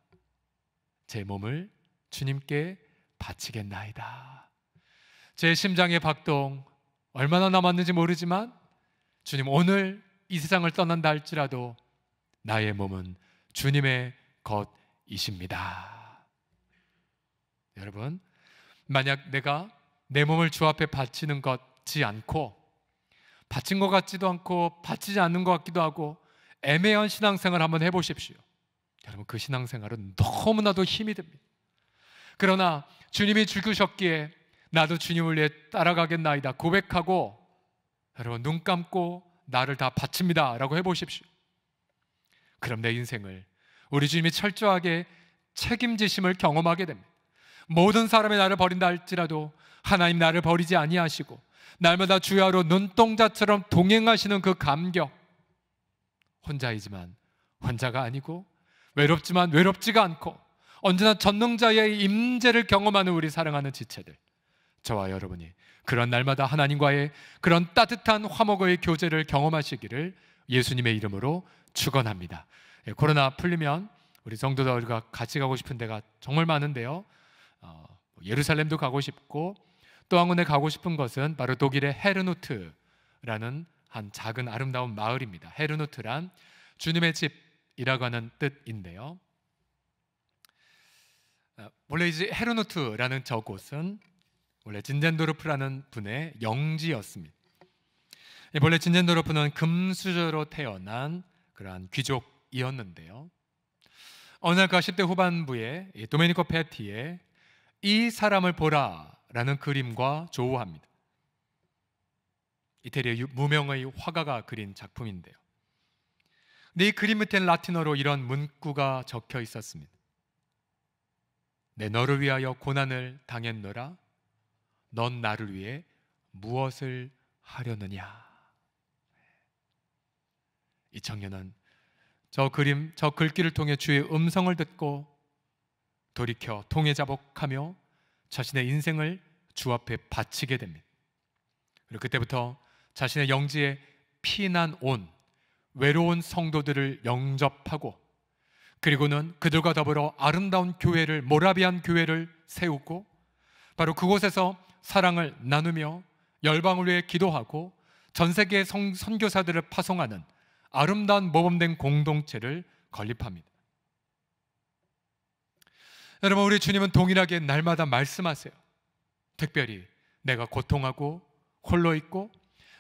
제 몸을 주님께 바치겠나이다. 제 심장의 박동 얼마나 남았는지 모르지만 주님, 오늘 이 세상을 떠난다 할지라도 나의 몸은 주님의 것이십니다. 여러분, 만약 내가 내 몸을 주 앞에 바치는 것지 않고, 바친 것 같지도 않고 바치지 않는 것 같기도 하고 애매한 신앙생활 한번 해보십시오. 여러분, 그 신앙생활은 너무나도 힘이 듭니다. 그러나 주님이 죽으셨기에 나도 주님을 위해 따라가겠나이다 고백하고, 여러분, 눈 감고 나를 다 바칩니다 라고 해보십시오. 그럼 내 인생을 우리 주님이 철저하게 책임지심을 경험하게 됩니다. 모든 사람이 나를 버린다 할지라도 하나님 나를 버리지 아니하시고 날마다 주야로 눈동자처럼 동행하시는 그 감격, 혼자이지만 혼자가 아니고 외롭지만 외롭지가 않고 언제나 전능자의 임재를 경험하는 우리 사랑하는 지체들, 저와 여러분이 그런 날마다 하나님과의 그런 따뜻한 화목의 교제를 경험하시기를 예수님의 이름으로 축원합니다. 코로나 풀리면 우리 성도들과 같이 가고 싶은 데가 정말 많은데요, 예루살렘도 가고 싶고 또 한 군데 가고 싶은 것은 바로 독일의 헤르누트라는 한 작은 아름다운 마을입니다. 헤르누트란 주님의 집이라고 하는 뜻인데요, 원래 이제 헤르누트라는 저곳은 원래 진젠도르프라는 분의 영지였습니다. 원래 진젠도르프는 금수저로 태어난 그러한 귀족이었는데요, 어느 날 그 10대 후반부에 도메니코 페티의 이 사람을 보라라는 그림과 조우합니다. 이태리의 무명의 화가가 그린 작품인데요, 근데 이 그림 밑에는 라틴어로 이런 문구가 적혀 있었습니다. 내 너를 위하여 고난을 당했노라. 넌 나를 위해 무엇을 하려느냐. 이 청년은 저 그림, 저 글귀를 통해 주의 음성을 듣고 돌이켜 통회자복하며 자신의 인생을 주 앞에 바치게 됩니다. 그리고 그때부터 자신의 영지에 피난 온 외로운 성도들을 영접하고, 그리고는 그들과 더불어 아름다운 교회를, 모라비안 교회를 세우고 바로 그곳에서 사랑을 나누며 열방을 위해 기도하고 전 세계의 선교사들을 파송하는 아름다운 모범된 공동체를 건립합니다. 여러분, 우리 주님은 동일하게 날마다 말씀하세요. 특별히 내가 고통하고 홀로 있고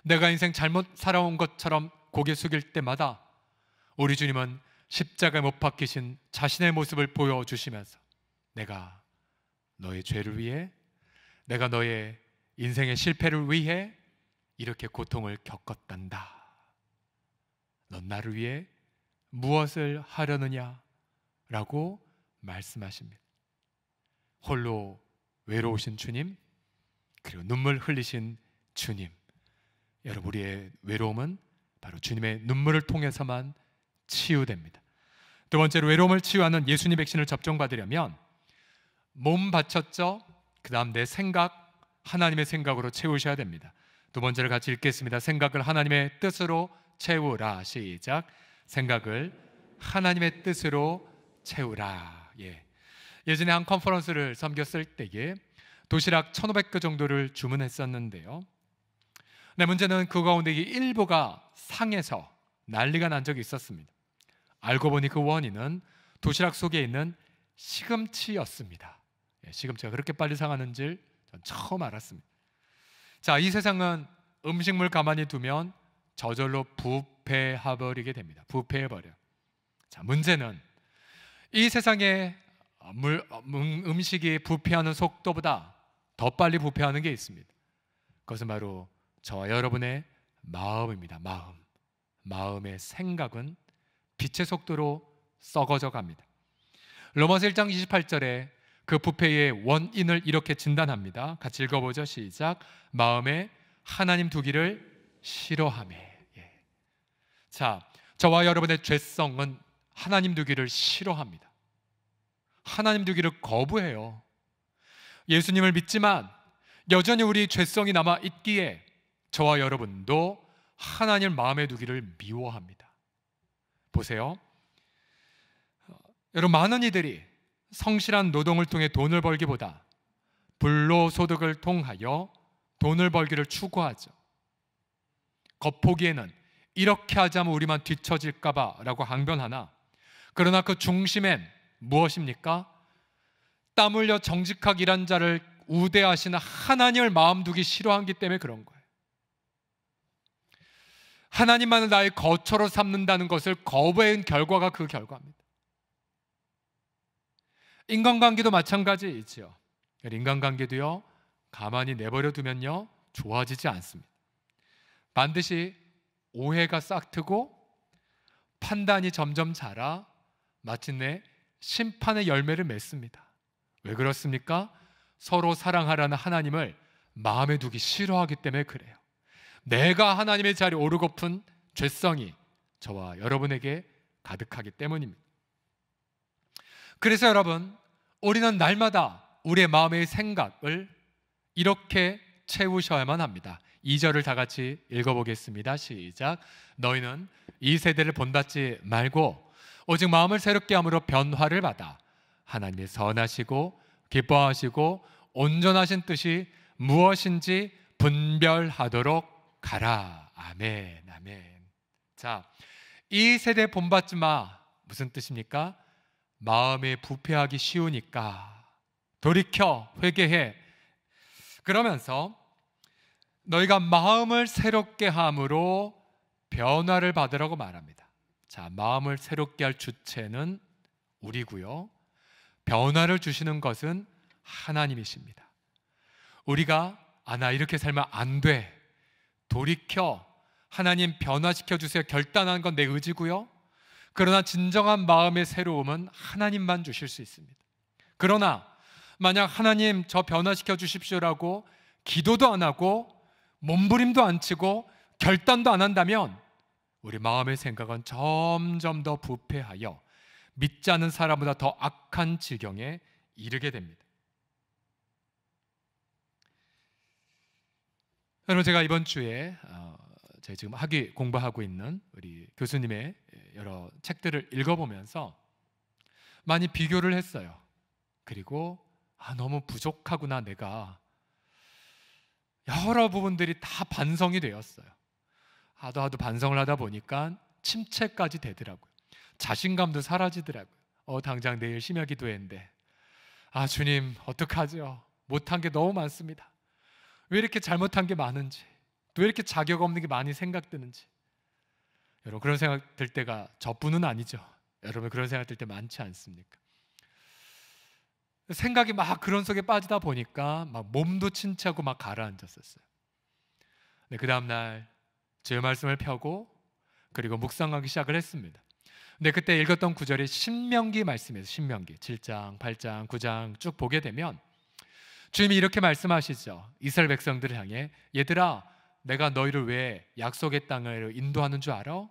내가 인생 잘못 살아온 것처럼 고개 숙일 때마다 우리 주님은 십자가에 못 박히신 자신의 모습을 보여주시면서 내가 너의 죄를 위해, 내가 너의 인생의 실패를 위해 이렇게 고통을 겪었단다. 넌 나를 위해 무엇을 하려느냐 라고 말씀하십니다. 홀로 외로우신 주님, 그리고 눈물 흘리신 주님. 여러분, 우리의 외로움은 바로 주님의 눈물을 통해서만 치유됩니다. 두 번째로, 외로움을 치유하는 예수님 백신을 접종받으려면 몸 바쳤죠? 그 다음 내 생각, 하나님의 생각으로 채우셔야 됩니다. 두 번째를 같이 읽겠습니다. 생각을 하나님의 뜻으로 채우라. 시작. 생각을 하나님의 뜻으로 채우라. 예전에 한 컨퍼런스를 섬겼을 때에 도시락 1,500개 정도를 주문했었는데요. 네, 문제는 그 가운데 일부가 상해서 난리가 난 적이 있었습니다. 알고 보니 그 원인은 도시락 속에 있는 시금치였습니다. 시금치가 그렇게 빨리 상하는 줄 전 처음 알았습니다. 자, 이 세상은 음식물 가만히 두면 저절로 부패해버리게 됩니다. 부패해버려. 자, 문제는 이 세상에 음식이 부패하는 속도보다 더 빨리 부패하는 게 있습니다. 그것은 바로 저와 여러분의 마음입니다. 마음의 생각은 빛의 속도로 썩어져 갑니다. 로마서 1장 28절에 그 부패의 원인을 이렇게 진단합니다. 같이 읽어보죠. 시작. 마음에 하나님 두기를 싫어하매. 자, 저와 여러분의 죄성은 하나님 두기를 싫어합니다. 하나님 두기를 거부해요. 예수님을 믿지만 여전히 우리 죄성이 남아 있기에 저와 여러분도 하나님을 마음에 두기를 미워합니다. 보세요. 여러분, 많은 이들이 성실한 노동을 통해 돈을 벌기보다 불로소득을 통하여 돈을 벌기를 추구하죠. 겉보기에는 이렇게 하자면 우리만 뒤처질까 봐 라고 강변하나, 그러나 그 중심엔 무엇입니까? 땀 흘려 정직하게 일한 자를 우대하시는 하나님을 마음 두기 싫어하기 때문에 그런 거예요. 하나님만을 나의 거처로 삼는다는 것을 거부한 결과가 그 결과입니다. 인간관계도 마찬가지이죠. 인간관계도요, 가만히 내버려 두면요 좋아지지 않습니다. 반드시 오해가 싹트고 판단이 점점 자라 마침내 심판의 열매를 맺습니다. 왜 그렇습니까? 서로 사랑하라는 하나님을 마음에 두기 싫어하기 때문에 그래요. 내가 하나님의 자리에 오르고픈 죄성이 저와 여러분에게 가득하기 때문입니다. 그래서 여러분, 우리는 날마다 우리의 마음의 생각을 이렇게 채우셔야만 합니다. 2절을 다 같이 읽어보겠습니다. 시작. 너희는 이 세대를 본받지 말고 오직 마음을 새롭게 함으로 변화를 받아 하나님의 선하시고 기뻐하시고 온전하신 뜻이 무엇인지 분별하도록 가라. 아멘, 아멘. 자, 이 세대 본받지 마. 무슨 뜻입니까? 마음에 부패하기 쉬우니까 돌이켜 회개해. 그러면서 너희가 마음을 새롭게 함으로 변화를 받으라고 말합니다. 자, 마음을 새롭게 할 주체는 우리고요, 변화를 주시는 것은 하나님이십니다. 우리가 나 이렇게 살면 안 돼, 돌이켜 하나님 변화시켜 주세요 결단하는 건 내 의지고요, 그러나 진정한 마음의 새로움은 하나님만 주실 수 있습니다. 그러나 만약 하나님 저 변화시켜 주십시오라고 기도도 안 하고 몸부림도 안 치고 결단도 안 한다면 우리 마음의 생각은 점점 더 부패하여 믿지 않는 사람보다 더 악한 지경에 이르게 됩니다. 여러분, 제가 이번 주에 제가 지금 학위 공부하고 있는 우리 교수님의 여러 책들을 읽어보면서 많이 비교를 했어요. 그리고 너무 부족하구나, 내가. 여러 부분들이 다 반성이 되었어요. 하도 반성을 하다 보니까 침체까지 되더라고요. 자신감도 사라지더라고요. 당장 내일 심야 기도회인데 주님 어떡하죠? 못한 게 너무 많습니다. 왜 이렇게 잘못한 게 많은지, 또 왜 이렇게 자격 없는 게 많이 생각드는지. 여러분, 그런 생각 들 때가 저뿐은 아니죠. 여러분, 그런 생각 들 때 많지 않습니까? 생각이 막 그런 속에 빠지다 보니까 막 몸도 침체하고 막 가라앉았었어요. 네, 그 다음날 제 말씀을 펴고 그리고 묵상하기 시작을 했습니다. 근데 그때 읽었던 구절이 신명기 말씀이에요. 신명기 7장, 8장, 9장 쭉 보게 되면 주님이 이렇게 말씀하시죠. 이스라엘 백성들을 향해, 얘들아, 내가 너희를 왜 약속의 땅을 인도하는 줄 알아?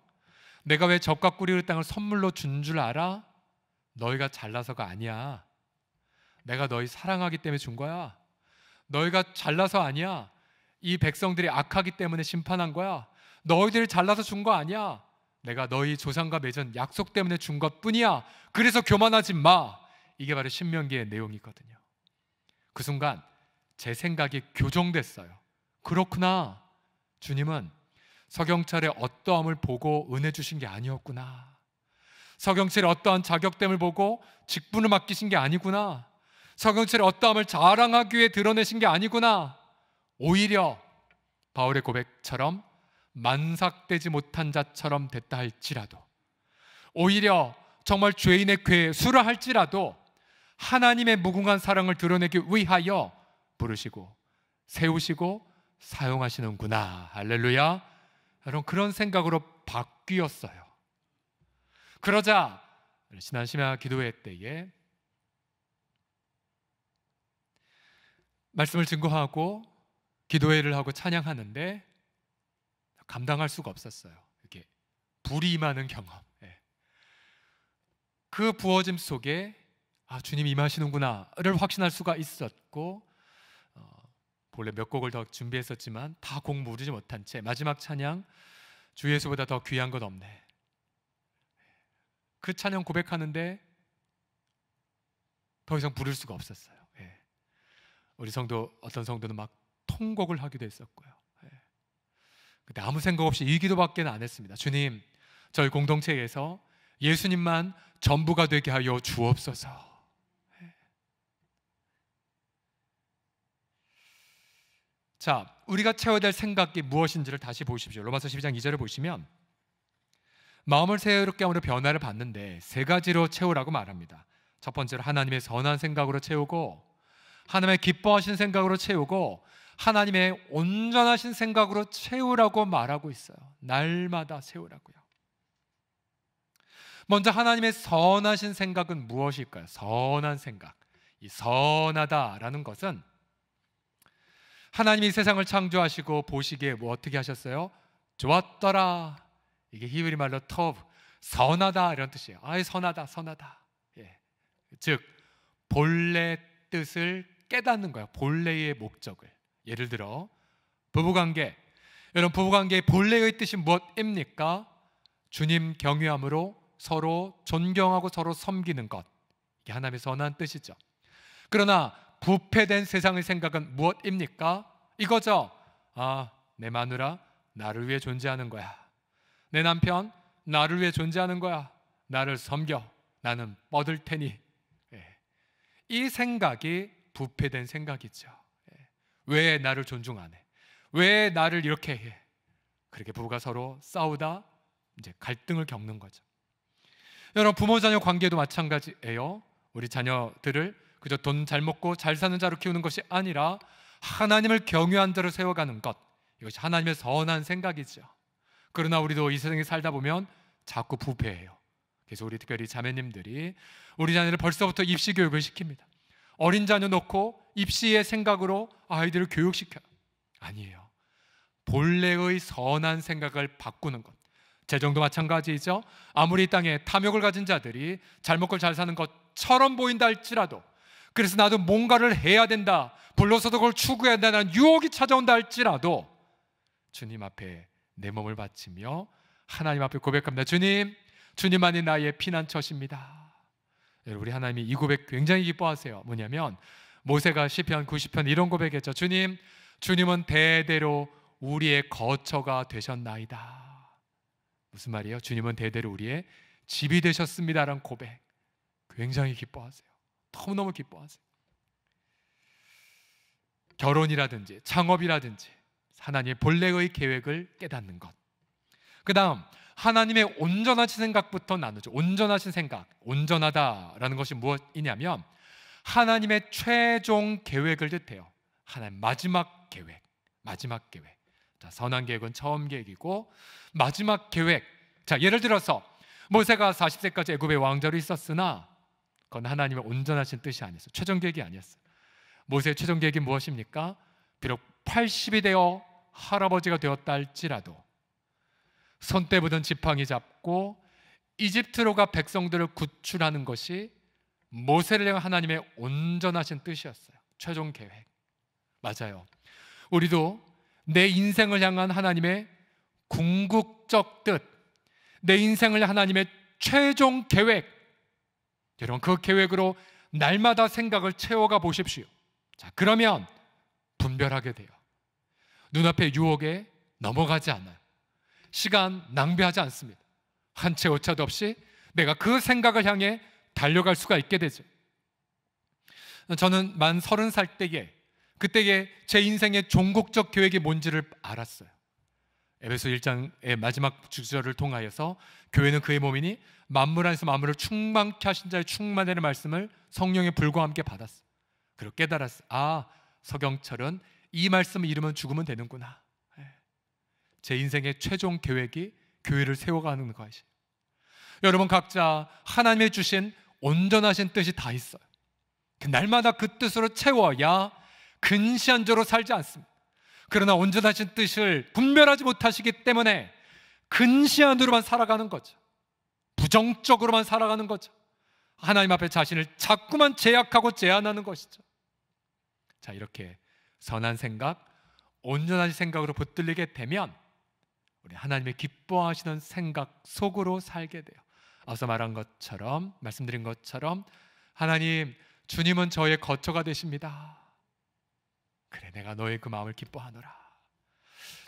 내가 왜 젖과 꿀이 흐르는 땅을 선물로 준 줄 알아? 너희가 잘나서가 아니야. 내가 너희 사랑하기 때문에 준 거야. 너희가 잘나서 아니야. 이 백성들이 악하기 때문에 심판한 거야. 너희들이 잘나서 준 거 아니야. 내가 너희 조상과 맺은 약속 때문에 준 것뿐이야. 그래서 교만하지 마. 이게 바로 신명기의 내용이거든요. 그 순간 제 생각이 교정됐어요. 그렇구나. 주님은 서경철의 어떠함을 보고 은혜 주신 게 아니었구나. 서경철의 어떠한 자격됨을 보고 직분을 맡기신 게 아니구나. 서경철의 어떠함을 자랑하기 위해 드러내신 게 아니구나. 오히려 바울의 고백처럼 만삭되지 못한 자처럼 됐다 할지라도, 오히려 정말 죄인의 궤에 수를 할지라도 하나님의 무궁한 사랑을 드러내기 위하여 부르시고 세우시고 사용하시는구나. 할렐루야. 여러분, 그런 생각으로 바뀌었어요. 그러자 지난 심야 기도회 때에 말씀을 증거하고 기도회를 하고 찬양하는데 감당할 수가 없었어요. 이렇게 불이 임하는 경험. 그 부어짐 속에 주님이 임하시는구나를 확신할 수가 있었고, 본래 몇 곡을 더 준비했었지만 다 곡 모르지 못한 채 마지막 찬양, 주 예수보다 더 귀한 것 없네, 그 찬양 고백하는데 더 이상 부를 수가 없었어요. 우리 성도, 어떤 성도는 막 통곡을 하기도 했었고요. 근데 아무 생각 없이 이 기도밖에 안 했습니다. 주님, 저희 공동체에서 예수님만 전부가 되게 하여 주옵소서. 자, 우리가 채워야 될 생각이 무엇인지를 다시 보십시오. 로마서 12장 2절을 보시면 마음을 새롭게 함으로 변화를 받는데 세 가지로 채우라고 말합니다. 첫 번째로 하나님의 선한 생각으로 채우고, 하나님의 기뻐하신 생각으로 채우고, 하나님의 온전하신 생각으로 채우라고 말하고 있어요. 날마다 채우라고요. 먼저 하나님의 선하신 생각은 무엇일까요? 선한 생각. 이 선하다라는 것은 하나님이 세상을 창조하시고 보시기에 어떻게 하셨어요? 좋았더라. 이게 히브리 말로 터브, 선하다 이런 뜻이에요. 선하다, 선하다. 즉 본래 뜻을 깨닫는 거예요. 본래의 목적을. 예를 들어 부부관계, 여러분, 부부관계의 본래의 뜻이 무엇입니까? 주님 경외함으로 서로 존경하고 서로 섬기는 것, 이게 하나님의 선한 뜻이죠. 그러나 부패된 세상의 생각은 무엇입니까? 이거죠. 내 마누라 나를 위해 존재하는 거야. 내 남편 나를 위해 존재하는 거야. 나를 섬겨. 나는 뻗을 테니. 이 생각이 부패된 생각이죠. 왜 나를 존중 안 해? 왜 나를 이렇게 해? 그렇게 부부가 서로 싸우다 이제 갈등을 겪는 거죠. 여러분, 부모 자녀 관계도 마찬가지예요. 우리 자녀들을 그저 돈 잘 먹고 잘 사는 자로 키우는 것이 아니라 하나님을 경외한 자로 세워가는 것, 이것이 하나님의 선한 생각이죠. 그러나 우리도 이 세상에 살다 보면 자꾸 부패해요. 그래서 우리 특별히 자매님들이 우리 자녀를 벌써부터 입시 교육을 시킵니다. 어린 자녀 놓고 입시의 생각으로 아이들을 교육시켜요. 아니에요. 본래의 선한 생각을 바꾸는 것. 재정도 마찬가지이죠. 아무리 이 땅에 탐욕을 가진 자들이 잘 먹고 잘 사는 것처럼 보인다 할지라도, 그래서 나도 뭔가를 해야 된다, 불로서도 그걸 추구해야 된다는 유혹이 찾아온다 할지라도 주님 앞에 내 몸을 바치며 하나님 앞에 고백합니다. 주님, 주님만이 나의 피난처십니다. 우리 하나님이 이 고백 굉장히 기뻐하세요. 뭐냐면 모세가 시편 90편 이런 고백했죠. 주님, 주님은 대대로 우리의 거처가 되셨나이다. 무슨 말이에요? 주님은 대대로 우리의 집이 되셨습니다라는 고백 굉장히 기뻐하세요. 너무너무 기뻐하세요. 결혼이라든지 창업이라든지 하나님의 본래의 계획을 깨닫는 것. 그 다음 하나님의 온전하신 생각부터 나누죠. 온전하신 생각, 온전하다라는 것이 무엇이냐면 하나님의 최종 계획을 뜻해요. 하나님 마지막 계획, 마지막 계획. 자, 선한 계획은 처음 계획이고 마지막 계획. 자, 예를 들어서 모세가 40세까지 애굽의 왕자로 있었으나 그건 하나님의 온전하신 뜻이 아니었어요. 최종 계획이 아니었어요. 모세의 최종 계획이 무엇입니까? 비록 80이 되어 할아버지가 되었다 할지라도 손때 묻은 지팡이 잡고 이집트로가 백성들을 구출하는 것이 모세를 향한 하나님의 온전하신 뜻이었어요. 최종 계획. 맞아요. 우리도 내 인생을 향한 하나님의 궁극적 뜻, 내 인생을 향한 하나님의 최종 계획, 여러분 그 계획으로 날마다 생각을 채워가 보십시오. 자, 그러면 분별하게 돼요. 눈앞의 유혹에 넘어가지 않아요. 시간 낭비하지 않습니다. 한 채 오차도 없이 내가 그 생각을 향해 달려갈 수가 있게 되죠. 저는 만 30살 때에 그때에 제 인생의 종국적 계획이 뭔지를 알았어요. 에베소 1장의 마지막 주절을 통하여서 교회는 그의 몸이니 만물 안에서 만물을 충만케 하신 자의 충만되는 말씀을 성령의 불과 함께 받았어요. 그리고 깨달았어요. 아, 서경철은 이 말씀을 잃으면 죽으면 되는구나. 제 인생의 최종 계획이 교회를 세워가는 것이. 여러분 각자 하나님의 주신 온전하신 뜻이 다 있어요. 날마다 그 뜻으로 채워야 근시한 자로 살지 않습니다. 그러나 온전하신 뜻을 분별하지 못하시기 때문에 근시안으로만 살아가는 거죠. 부정적으로만 살아가는 거죠. 하나님 앞에 자신을 자꾸만 제약하고 제한하는 것이죠. 자, 이렇게 선한 생각, 온전한 생각으로 붙들리게 되면 우리 하나님의 기뻐하시는 생각 속으로 살게 돼요. 앞서 말한 것처럼, 말씀드린 것처럼 하나님, 주님은 저의 거처가 되십니다. 그래, 내가 너의 그 마음을 기뻐하노라.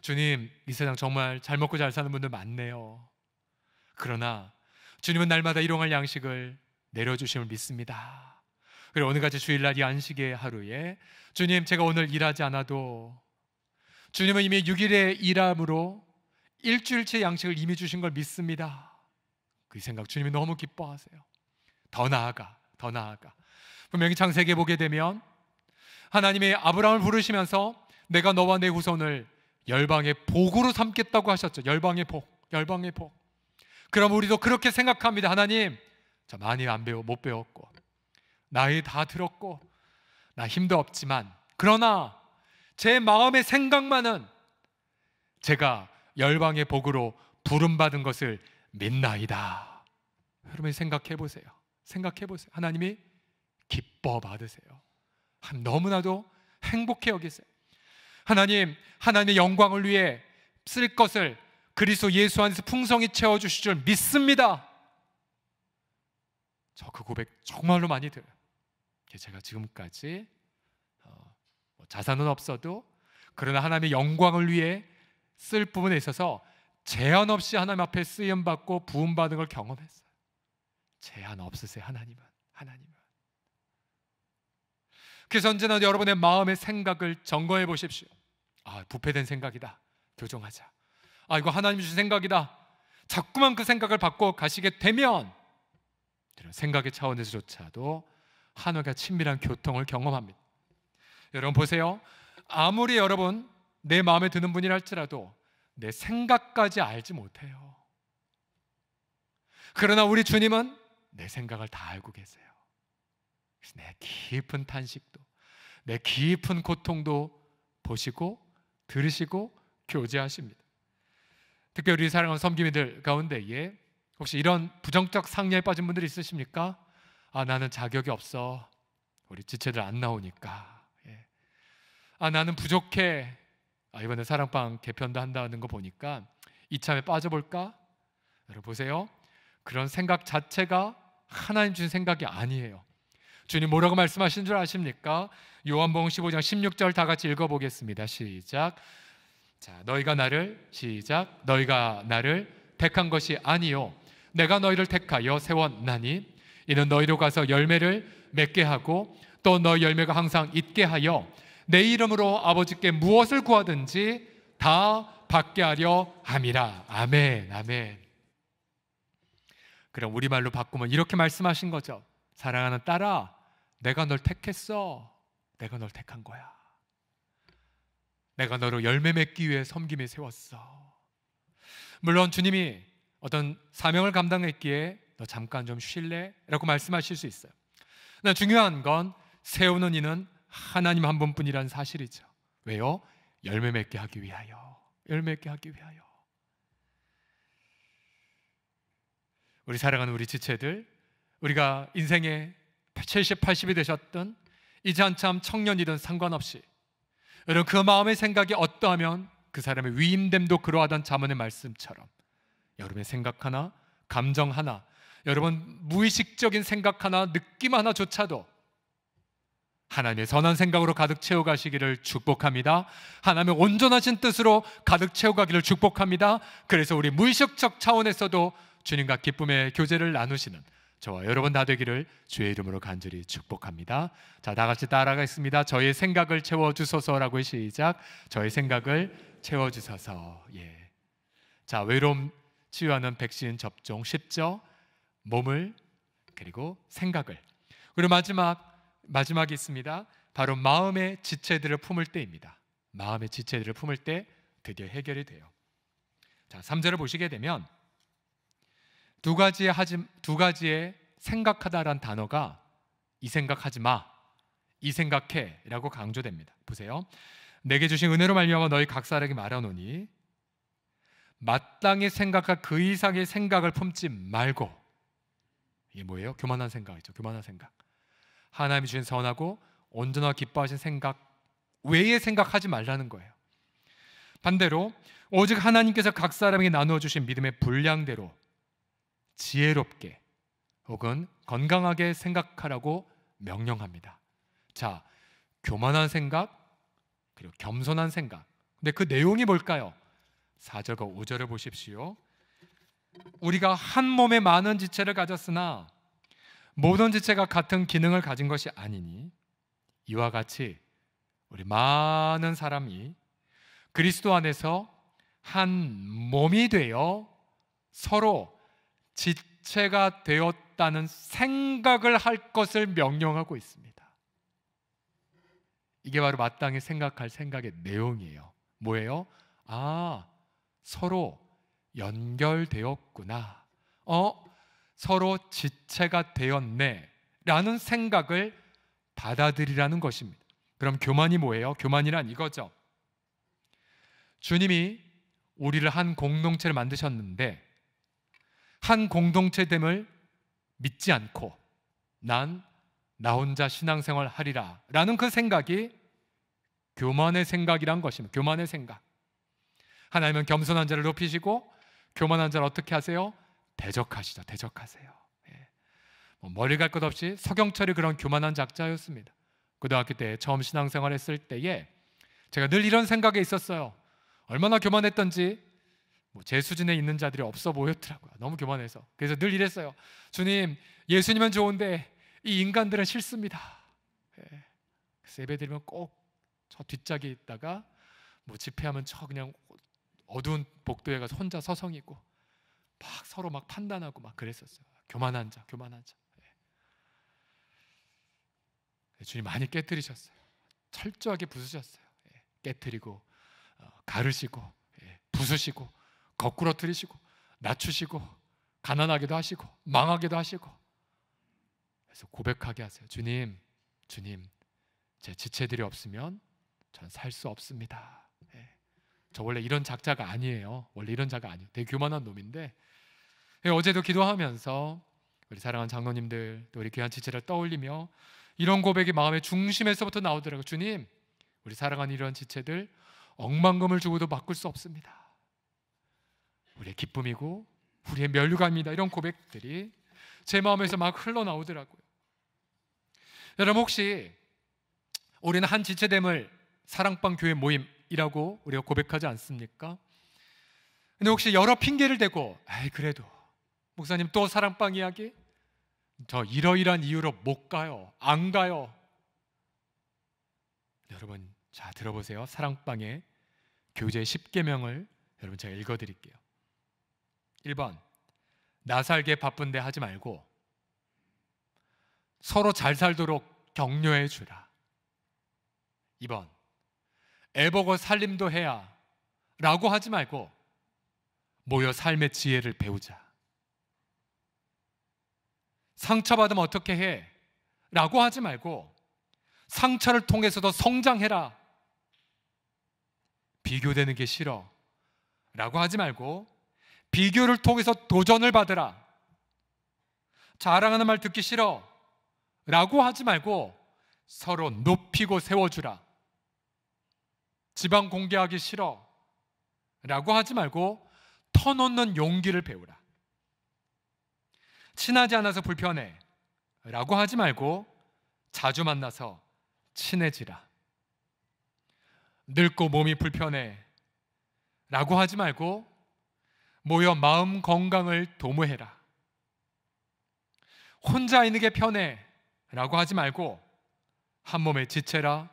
주님, 이 세상 정말 잘 먹고 잘 사는 분들 많네요. 그러나 주님은 날마다 일용할 양식을 내려주심을 믿습니다. 그리고 오늘같이 주일날 이 안식의 하루에 주님, 제가 오늘 일하지 않아도 주님은 이미 6일의 일함으로 일주일치 양식을 이미 주신 걸 믿습니다. 그 생각 주님이 너무 기뻐하세요. 더 나아가 분명히 창세기에 보게 되면 하나님이 아브라함을 부르시면서 내가 너와 내 후손을 열방의 복으로 삼겠다고 하셨죠. 열방의 복. 그럼 우리도 그렇게 생각합니다. 하나님, 저 많이 못 배웠고 나이 다 들었고 나 힘도 없지만 그러나 제 마음의 생각만은 제가 열방의 복으로 부름받은 것을 믿나이다. 여러분 생각해 보세요. 하나님이 기뻐 받으세요. 너무나도 행복해 여기세요. 하나님, 하나님의 영광을 위해 쓸 것을 그리스도 예수 안에서 풍성히 채워주실 줄 믿습니다. 저 그 고백 정말로 많이 들어요. 제가 지금까지 자산은 없어도 그러나 하나님의 영광을 위해 쓸 부분에 있어서 제한 없이 하나님 앞에 쓰임받고 부음받은 걸 경험했어요. 제한 없으세요. 하나님은. 그래서 언제나 여러분의 마음의 생각을 점검해 보십시오. 아, 부패된 생각이다. 교정하자. 아, 이거 하나님 주신 생각이다. 자꾸만 그 생각을 바꿔 가시게 되면 생각의 차원에서조차도 하나님과 친밀한 교통을 경험합니다. 여러분 보세요. 아무리 여러분 내 마음에 드는 분이라 할지라도 내 생각까지 알지 못해요. 그러나 우리 주님은 내 생각을 다 알고 계세요. 그래서 내 깊은 탄식도, 내 깊은 고통도 보시고 들으시고 교제하십니다. 특별히 우리 사랑하는 섬기민들 가운데에 혹시 이런 부정적 상념에 빠진 분들이 있으십니까? 아, 나는 자격이 없어. 우리 지체들 안 나오니까. 아, 나는 부족해. 아, 이번에 사랑방 개편도 한다는 거 보니까 이참에 빠져볼까? 여러분 보세요. 그런 생각 자체가 하나님 주신 생각이 아니에요. 주님 뭐라고 말씀하신 줄 아십니까? 요한복음 15장 16절 다 같이 읽어보겠습니다. 시작. 자, 너희가 나를 택한 것이 아니요 내가 너희를 택하여 세웠나니 이는 너희로 가서 열매를 맺게 하고 또 너희 열매가 항상 있게 하여 내 이름으로 아버지께 무엇을 구하든지 다 받게 하려 함이라. 아멘. 그럼 우리말로 바꾸면 이렇게 말씀하신 거죠. 사랑하는 딸아, 내가 널 택했어. 내가 널 택한 거야. 내가 너로 열매 맺기 위해 섬김에 세웠어. 물론 주님이 어떤 사명을 감당했기에 너 잠깐 좀 쉴래? 라고 말씀하실 수 있어요. 그러나 중요한 건 세우는 이는 하나님 한 분뿐이라는 사실이죠. 왜요? 열매 맺게 하기 위하여. 우리 사랑하는 우리 지체들, 우리가 인생의 70, 80이 되셨든 이제 한참 청년이든 상관없이 여러분 그 마음의 생각이 어떠하면 그 사람의 위임됨도 그러하던 잠언의 말씀처럼 여러분의 생각 하나, 감정 하나, 여러분 무의식적인 생각 하나, 느낌 하나조차도 하나님의 선한 생각으로 가득 채워가시기를 축복합니다. 하나님의 온전하신 뜻으로 가득 채워가기를 축복합니다. 그래서 우리 무의식적 차원에서도 주님과 기쁨의 교제를 나누시는 저와 여러분 다 되기를 주의 이름으로 간절히 축복합니다. 자, 다 같이 따라가겠습니다. 저의 생각을 채워주소서라고 시작. 저의 생각을 채워주소서. 예. 자, 외로움 치유하는 백신 접종 쉽죠? 몸을 그리고 생각을. 그리고 마지막이 있습니다. 바로 마음의 지체들을 품을 때입니다. 마음의 지체들을 품을 때 드디어 해결이 돼요. 자, 3절을 보시게 되면 두 가지의 생각하다란 단어가 이 생각하지 마, 이 생각해 라고 강조됩니다. 보세요. 내게 주신 은혜로 말미암아 너희 각 사람에게 말하노니 마땅히 생각할 그 이상의 생각을 품지 말고. 이게 뭐예요? 교만한 생각이죠. 교만한 생각. 하나님이 주신 선하고 온전하고 기뻐하신 생각 외의 생각하지 말라는 거예요. 반대로 오직 하나님께서 각 사람에게 나누어 주신 믿음의 분량대로 지혜롭게 혹은 건강하게 생각하라고 명령합니다. 자, 교만한 생각 그리고 겸손한 생각. 근데 그 내용이 뭘까요? 4절과 5절을 보십시오. 우리가 한 몸에 많은 지체를 가졌으나 모든 지체가 같은 기능을 가진 것이 아니니 이와 같이 우리 많은 사람이 그리스도 안에서 한 몸이 되어 서로 지체가 되었다는 생각을 할 것을 명령하고 있습니다. 이게 바로 마땅히 생각할 생각의 내용이에요. 뭐예요? 아, 서로 연결되었구나. 서로 지체가 되었네 라는 생각을 받아들이라는 것입니다. 그럼 교만이 뭐예요? 교만이란 이거죠. 주님이 우리를 한 공동체를 만드셨는데 한 공동체됨을 믿지 않고 난 나 혼자 신앙생활 하리라 라는 그 생각이 교만의 생각이란 것입니다. 교만의 생각. 하나님은 겸손한 자를 높이시고 교만한 자를 어떻게 하세요? 대적하시죠. 대적하세요. 예. 머리 갈 것 없이 서경철이 그런 교만한 작자였습니다. 고등학교 때 처음 신앙생활 했을 때에 제가 늘 이런 생각에 있었어요. 얼마나 교만했던지 제 수준에 있는 자들이 없어 보였더라고요. 너무 교만해서. 그래서 늘 이랬어요. 주님, 예수님은 좋은데 이 인간들은 싫습니다. 예. 예배 드리면 꼭 저 뒷짝에 있다가 집회하면 저 그냥 어두운 복도에 가서 혼자 서성이고 막 서로 막 판단하고 막 그랬었어요. 교만한 자, 교만한 자. 예. 주님 많이 깨뜨리셨어요. 철저하게 부수셨어요. 예. 깨뜨리고 가르시고 부수시고 거꾸로 틀리시고 낮추시고 가난하게도 하시고 망하게도 하시고. 그래서 고백하게 하세요. 주님, 제 지체들이 없으면 전 살 수 없습니다. 예. 저 원래 이런 작자가 아니에요. 원래 이런 자가 아니에요. 되게 교만한 놈인데 어제도 기도하면서 우리 사랑하는 장로님들 또 우리 귀한 지체를 떠올리며 이런 고백이 마음의 중심에서부터 나오더라고요. 주님, 우리 사랑하는 이런 지체들 억만금을 주고도 바꿀 수 없습니다. 우리의 기쁨이고 우리의 면류관입니다. 이런 고백들이 제 마음에서 막 흘러나오더라고요. 여러분 혹시 우리는 한 지체됨을 사랑방 교회 모임이라고 우리가 고백하지 않습니까? 근데 혹시 여러 핑계를 대고 그래도 목사님 또 사랑방 이야기? 저 이러이러한 이유로 못 가요. 안 가요. 여러분 자 들어보세요. 사랑방의 교제 10계명을 여러분 제가 읽어드릴게요. 1번 나 살게 바쁜데 하지 말고 서로 잘 살도록 격려해 주라. 2번 애보고 살림도 해야 라고 하지 말고 모여 삶의 지혜를 배우자. 상처받으면 어떻게 해? 라고 하지 말고 상처를 통해서도 성장해라. 비교되는 게 싫어 라고 하지 말고 비교를 통해서 도전을 받으라. 자랑하는 말 듣기 싫어 라고 하지 말고 서로 높이고 세워주라. 지방 공개하기 싫어 라고 하지 말고 터놓는 용기를 배우라. 친하지 않아서 불편해 라고 하지 말고 자주 만나서 친해지라. 늙고 몸이 불편해 라고 하지 말고 모여 마음 건강을 도모해라. 혼자 있는 게 편해 라고 하지 말고 한 몸의 지체라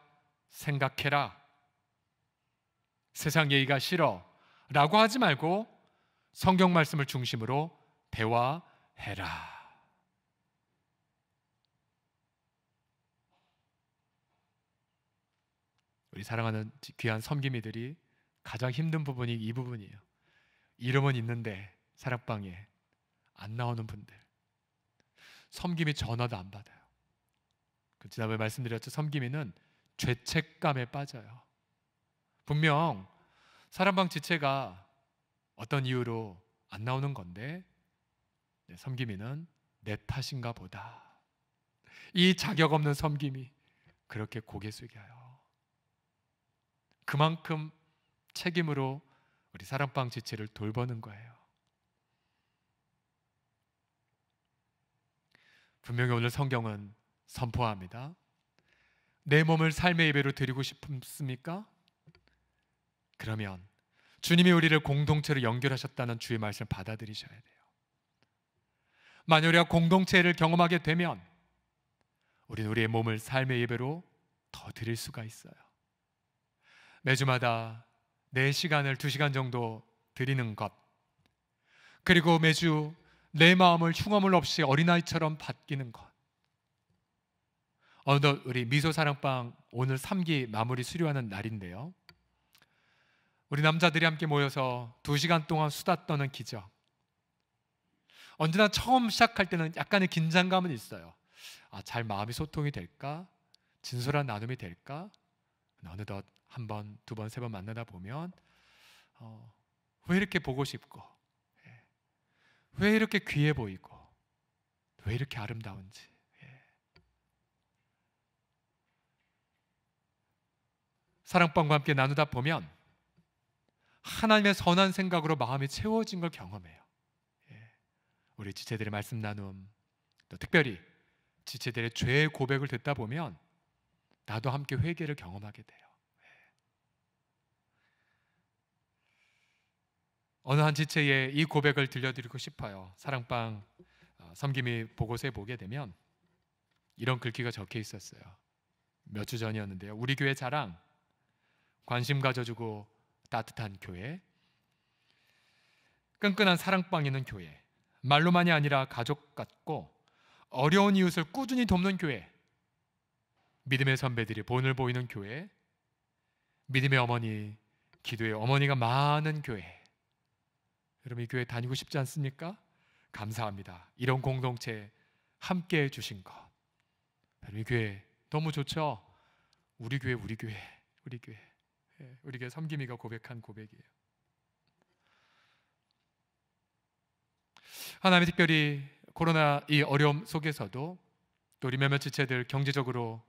생각해라. 세상 예의가 싫어 라고 하지 말고 성경 말씀을 중심으로 대화해라. 우리 사랑하는 귀한 섬김이들이 가장 힘든 부분이 이 부분이에요. 이름은 있는데 사랑방에 안 나오는 분들, 섬김이 전화도 안 받아요. 지난번에 말씀드렸죠. 섬김이는 죄책감에 빠져요. 분명 사랑방 지체가 어떤 이유로 안 나오는 건데 섬김이는 내 탓인가 보다. 이 자격 없는 섬김이 그렇게 고개 숙여요. 그만큼 책임으로 우리 사랑방 지체를 돌보는 거예요. 분명히 오늘 성경은 선포합니다. 내 몸을 삶의 예배로 드리고 싶습니까? 그러면 주님이 우리를 공동체로 연결하셨다는 주의 말씀을 받아들이셔야 돼요. 만약 우리가 공동체를 경험하게 되면 우리는 우리의 몸을 삶의 예배로 더 드릴 수가 있어요. 매주마다 4시간을 2시간 정도 드리는 것, 그리고 매주 내 마음을 흉어물 없이 어린아이처럼 받기는 것. 어느덧 우리 미소사랑방 오늘 3기 마무리 수료하는 날인데요, 우리 남자들이 함께 모여서 2시간 동안 수다 떠는 기적. 언제나 처음 시작할 때는 약간의 긴장감은 있어요. 잘 마음이 소통이 될까? 진솔한 나눔이 될까? 어느덧 한 번, 두 번, 세 번 만나다 보면 왜 이렇게 보고 싶고, 왜 이렇게 귀해 보이고, 왜 이렇게 아름다운지. 사랑방과 함께 나누다 보면 하나님의 선한 생각으로 마음이 채워진 걸 경험해요. 우리 지체들의 말씀 나눔, 또 특별히 지체들의 죄의 고백을 듣다 보면 나도 함께 회개를 경험하게 돼요. 어느 한 지체의 이 고백을 들려드리고 싶어요. 사랑방 섬김이 보고서에 보게 되면 이런 글귀가 적혀 있었어요. 몇 주 전이었는데요. 우리 교회 자랑, 관심 가져주고 따뜻한 교회, 끈끈한 사랑방 있는 교회, 말로만이 아니라 가족 같고 어려운 이웃을 꾸준히 돕는 교회, 믿음의 선배들이 본을 보이는 교회, 믿음의 어머니, 기도의 어머니가 많은 교회. 여러분, 이 교회 다니고 싶지 않습니까? 감사합니다. 이런 공동체 함께 해주신 것. 여러분, 이 교회 너무 좋죠? 우리 교회, 우리 교회, 우리 교회. 우리 교회 섬김이가 고백한 고백이에요. 하나님이 특별히 코로나 이 어려움 속에서도 또 우리 몇몇 지체들 경제적으로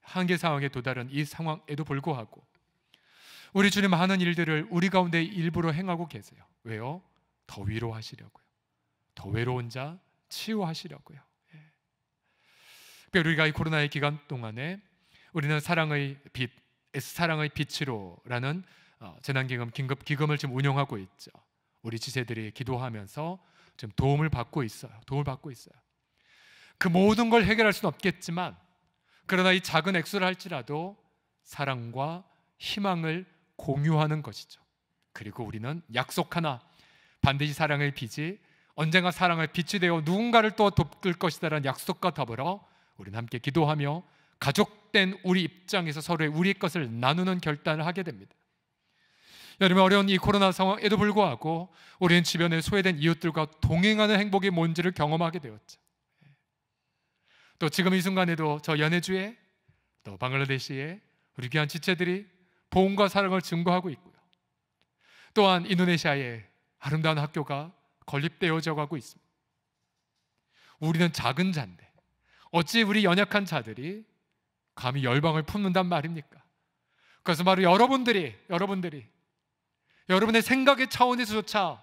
한계 상황에 도달한 이 상황에도 불구하고 우리 주님 많은 일들을 우리 가운데 일부러 행하고 계세요. 왜요? 더 위로하시려고요. 더 외로운 자 치유하시려고요. 특별히 우리가 이 코로나의 기간 동안에 우리는 사랑의 빛, 사랑의 빛으로라는 재난기금 긴급 기금을 지금 운영하고 있죠. 우리 지체들이 기도하면서 지금 도움을 받고 있어요. 도움을 받고 있어요. 그 모든 걸 해결할 수는 없겠지만, 그러나 이 작은 액수를 할지라도 사랑과 희망을 공유하는 것이죠. 그리고 우리는 약속 하나, 반드시 사랑의 빛이 언젠가 사랑의 빛이 되어 누군가를 또 돕을 것이다라는 약속과 더불어 우리는 함께 기도하며 가족된 우리 입장에서 서로의 우리의 것을 나누는 결단을 하게 됩니다. 여러분, 어려운 이 코로나 상황에도 불구하고 우리는 주변에 소외된 이웃들과 동행하는 행복이 뭔지를 경험하게 되었죠. 또 지금 이 순간에도 저 연해주에, 또 방글라데시에 우리 귀한 지체들이 보험과 사랑을 증거하고 있고요. 또한 인도네시아에 아름다운 학교가 건립되어져 가고 있습니다. 우리는 작은 자인데 어찌 우리 연약한 자들이 감히 열방을 품는단 말입니까? 그래서 바로 여러분들이 여러분의 생각의 차원에서조차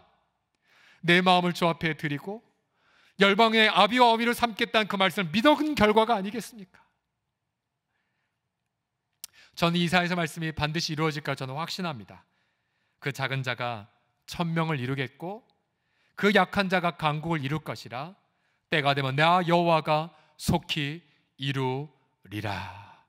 내 마음을 주 앞에 드리고 열방의 아비와 어미를 삼겠다는 그 말씀을 믿어본 결과가 아니겠습니까? 저는 이사야서 말씀이 반드시 이루어질까 저는 확신합니다. 그 작은 자가 1000명을 이루겠고 그 약한 자가 강국을 이룰 것이라. 때가 되면 나 여호와가 속히 이루리라.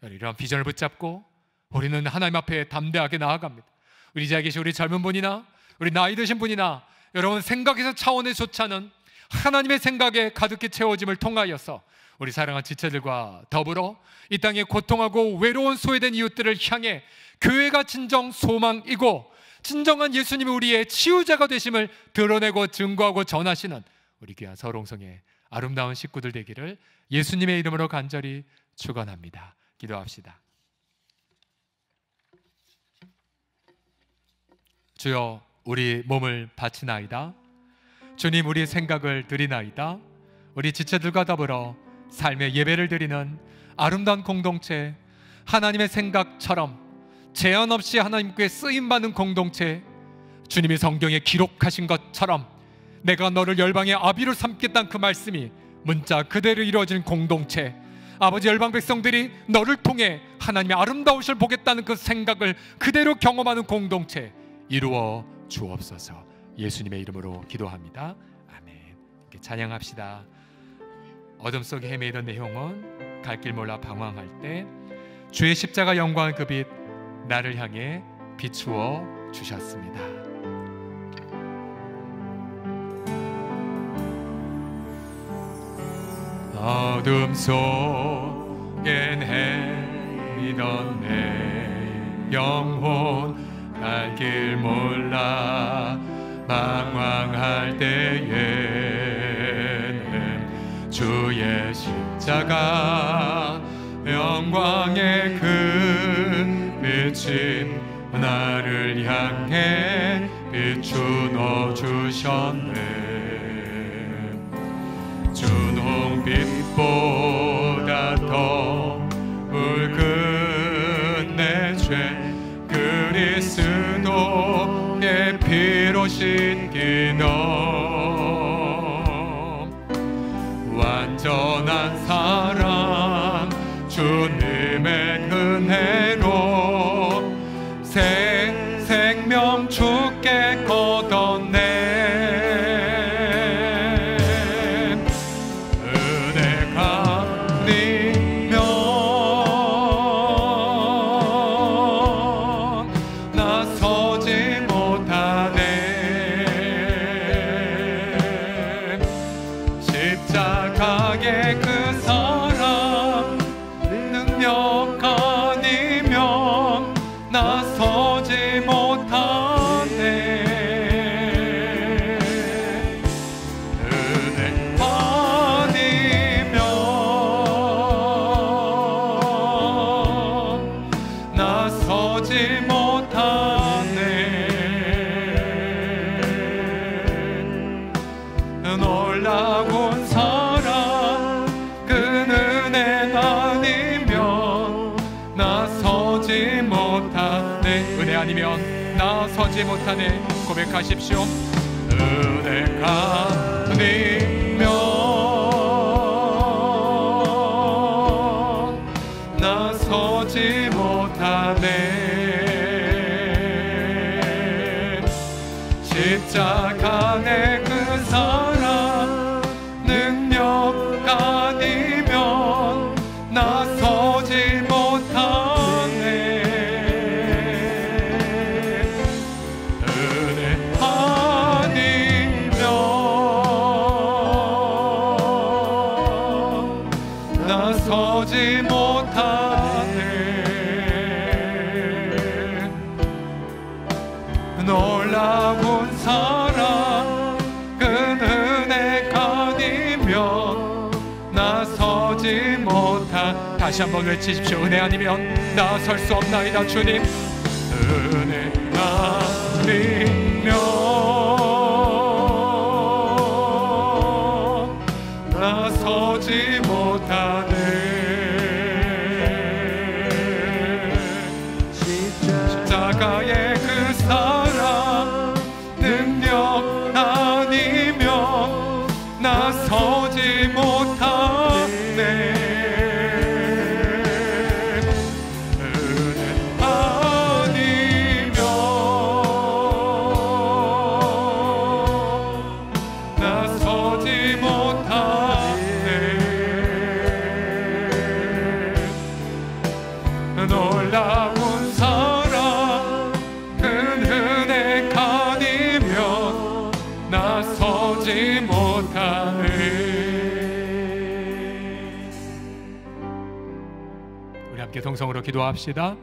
아멘. 이런 비전을 붙잡고 우리는 하나님 앞에 담대하게 나아갑니다. 우리 자리에 계신 우리 젊은 분이나 우리 나이 드신 분이나 여러분 생각에서 차원에조차는 하나님의 생각에 가득히 채워짐을 통하여서 우리 사랑하는 지체들과 더불어 이 땅에 고통하고 외로운 소외된 이웃들을 향해 교회가 진정 소망이고 진정한 예수님이 우리의 치유자가 되심을 드러내고 증거하고 전하시는 우리 귀한 서롱성의 아름다운 식구들 되기를 예수님의 이름으로 간절히 축원합니다. 기도합시다. 주여, 우리 몸을 바치나이다. 주님, 우리 생각을 드리나이다. 우리 지체들과 더불어 삶의 예배를 드리는 아름다운 공동체, 하나님의 생각처럼 제한 없이 하나님께 쓰임받는 공동체, 주님이 성경에 기록하신 것처럼 내가 너를 열방의 아비로 삼겠다는 그 말씀이 문자 그대로 이루어진 공동체, 아버지 열방 백성들이 너를 통해 하나님의 아름다우심을 보겠다는 그 생각을 그대로 경험하는 공동체 이루어 주옵소서. 예수님의 이름으로 기도합니다. 아멘. 이렇게 찬양합시다. 어둠 속에 헤매이던 내 영혼, 갈 길 몰라 방황할 때 주의 십자가 영광의 그 빛 나를 향해 비추어 주셨습니다. 어둠 속엔 헤매이던 내 영혼, 갈 길 몰라 방황할 때에는 주의 십자가 영광의 그 빛이 나를 향해 비추어 주셨네. 준홍빛보다 더 붉은 내 죄 그리스도의 피로 씻기너 완전한 사랑 주님의 은혜로 새 생명 주께 거뒀네. 나서지 못하네. 고백하십시오. 은혜가 아니면 나서지 못하네. 십자가 내 그 사랑 능력 아니면 나서지 못하네. 나서지 못하네. 놀라운 사랑 그 은혜가 아니면 나서지 못하. 다시 한번 외치십시오. 은혜 아니면 나설 수 없나이다. 주님, 은혜가 아니면 나서 정성으로 기도합시다.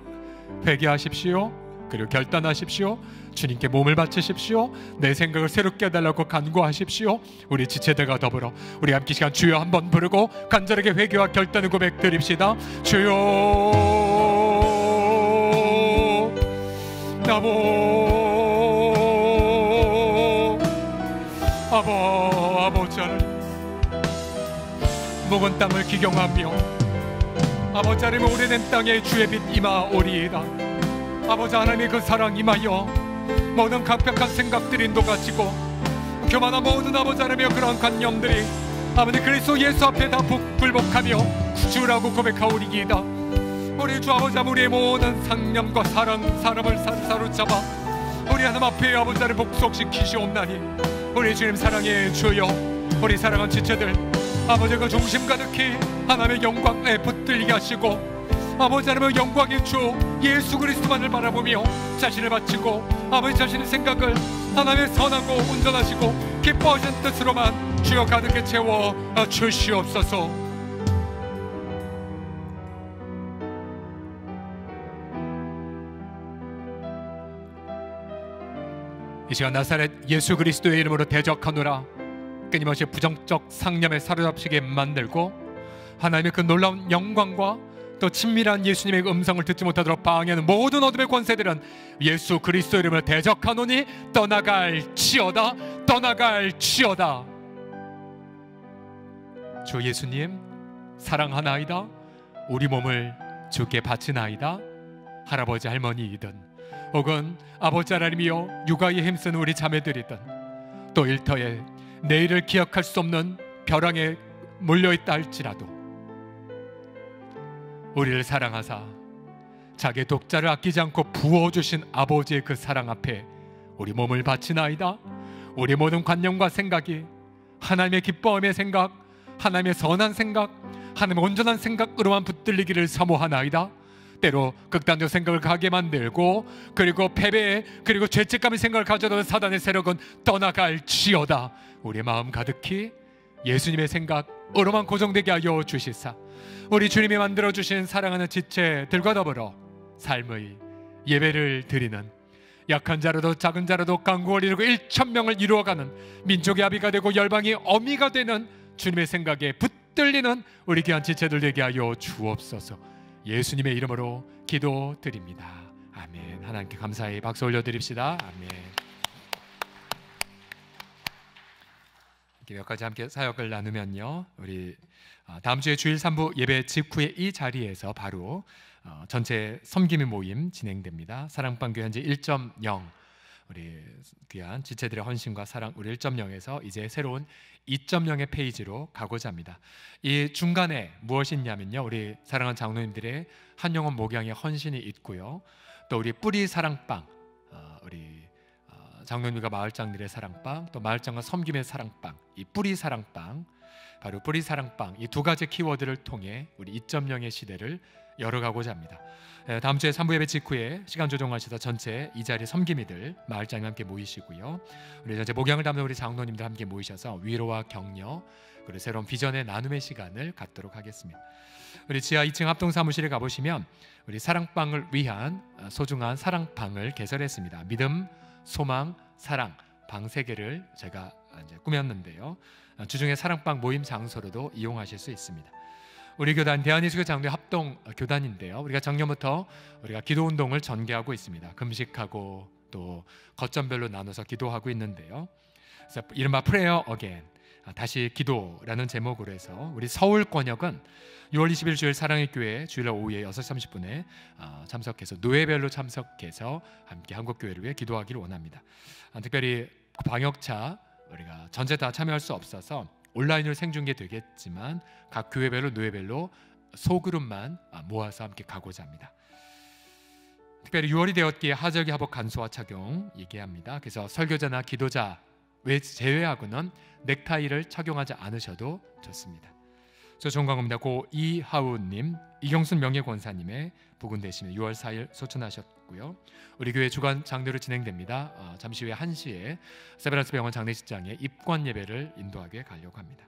회개하십시오. 그리고 결단하십시오. 주님께 몸을 바치십시오. 내 생각을 새롭게 해달라고 간구하십시오. 우리 지체들과 더불어 우리 함께 시간 주여 한번 부르고 간절하게 회개와 결단의 고백 드립시다. 주여 나보 아버지 하나님 묵은 땅을 기경하며 아버지 하나님 오래된 땅에 주의 빛 임하오리이다. 아버지 하나님의 그 사랑 임하여 모든 각박한 생각들이 녹아지고 교만한 모든 아버지 하나님의 그러한 관념들이 아버지 그리스도 예수 앞에 다 불복하며 구주라고 고백하오리이다. 우리 주 아버지 우리의 모든 상념과 사람을 사로잡아 우리 하나님 앞에 아버지 하나님 복속시키시옵나니 우리 주님 사랑의 주여 우리 사랑한 지체들 아버지 그 중심 가득히 하나님의 영광에 붙들리게 하시고 아버지 하나님의 영광의 주 예수 그리스도만을 바라보며 자신을 바치고 아버지 자신의 생각을 하나님의 선하고 온전하시고 기뻐하시는 뜻으로만 주여 가득히 채워 주시옵소서. 이 시간 나사렛 예수 그리스도의 이름으로 대적하노라. 끊임없이 부정적 상념에 사로잡히게 만들고 하나님의 그 놀라운 영광과 또 친밀한 예수님의 음성을 듣지 못하도록 방해하는 모든 어둠의 권세들은 예수 그리스도 이름을 대적하노니 떠나갈지어다. 떠나갈지어다. 주 예수님 사랑하나이다. 우리 몸을 주께 바치나이다. 할아버지 할머니이든 혹은 아버지 하나님이여 육아에 힘쓰는 우리 자매들이든 또 일터에 내일을 기억할 수 없는 벼랑에 몰려있다 할지라도 우리를 사랑하사 자기의 독자를 아끼지 않고 부어주신 아버지의 그 사랑 앞에 우리 몸을 바치나이다. 우리 모든 관념과 생각이 하나님의 기뻐함의 생각, 하나님의 선한 생각, 하나님의 온전한 생각으로만 붙들리기를 사모하나이다. 때로 극단적 생각을 가게 만들고 그리고 패배 그리고 죄책감의 생각을 가져다 사단의 세력은 떠나갈지어다. 우리의 마음 가득히 예수님의 생각으로만 고정되게 하여 주시사 우리 주님이 만들어주신 사랑하는 지체들과 더불어 삶의 예배를 드리는 약한 자라도 작은 자라도 강구를 이루고 1,000명을 이루어가는 민족의 아비가 되고 열방의 어미가 되는 주님의 생각에 붙들리는 우리 귀한 지체들 되게 하여 주옵소서. 예수님의 이름으로 기도드립니다. 아멘. 하나님께 감사의 박수 올려드립시다. 아멘. 몇 가지 함께 사역을 나누면요, 우리 다음 주에 주일 3부 예배 직후에 이 자리에서 바로 전체 섬김의 모임 진행됩니다. 사랑방교 현재 1.0 우리 귀한 지체들의 헌신과 사랑 우리 1.0에서 이제 새로운 2.0의 페이지로 가고자 합니다. 이 중간에 무엇이 있냐면요, 우리 사랑하는 장로님들의 한 영혼 목양의 헌신이 있고요, 또 우리 뿌리 사랑방 우리 장로님과 마을장들의 사랑방, 또 마을장과 섬김의 사랑방, 이 뿌리 사랑방, 바로 뿌리 사랑방 이 두 가지 키워드를 통해 우리 2.0의 시대를 열어가고자 합니다. 다음 주에 3부 예배 직후에 시간 조정하셔서 전체 이 자리 섬김이들 마을장님 함께 모이시고요, 우리 전체 목양을 담는 우리 장로님들 함께 모이셔서 위로와 격려 그리고 새로운 비전의 나눔의 시간을 갖도록 하겠습니다. 우리 지하 2층 합동 사무실에 가보시면 우리 사랑방을 위한 소중한 사랑방을 개설했습니다. 믿음, 소망, 사랑 방 3개를 제가 이제 꾸몄는데요, 주중에 사랑방 모임 장소로도 이용하실 수 있습니다. 우리 교단 대한예수교 장로회 합동 교단인데요, 우리가 작년부터 우리가 기도 운동을 전개하고 있습니다. 금식하고 또 거점별로 나눠서 기도하고 있는데요, 그래서 이른바 프레어 어게인 다시 기도라는 제목으로 해서 우리 서울 권역은 6월 20일 주일 사랑의 교회 주일날 오후에 6시 30분에 참석해서 노예별로 참석해서 함께 한국교회를 위해 기도하기를 원합니다. 특별히 방역차 우리가 전체 다 참여할 수 없어서 온라인으로 생중계 되겠지만 각 교회별로 노예별로 소그룹만 모아서 함께 가고자 합니다. 특별히 6월이 되었기에 하절기 하복 간소화 착용 얘기합니다. 그래서 설교자나 기도자 제외하고는 넥타이를 착용하지 않으셔도 좋습니다. 저 좋은 광고입니다. 고 이하우님, 이경순 명예권사님의 부근 대신에 6월 4일 소천하셨고요. 우리 교회 주간 장례로 진행됩니다. 잠시 후에 1시에 세베란스 병원 장례식장에 입관 예배를 인도하게 가려고 합니다.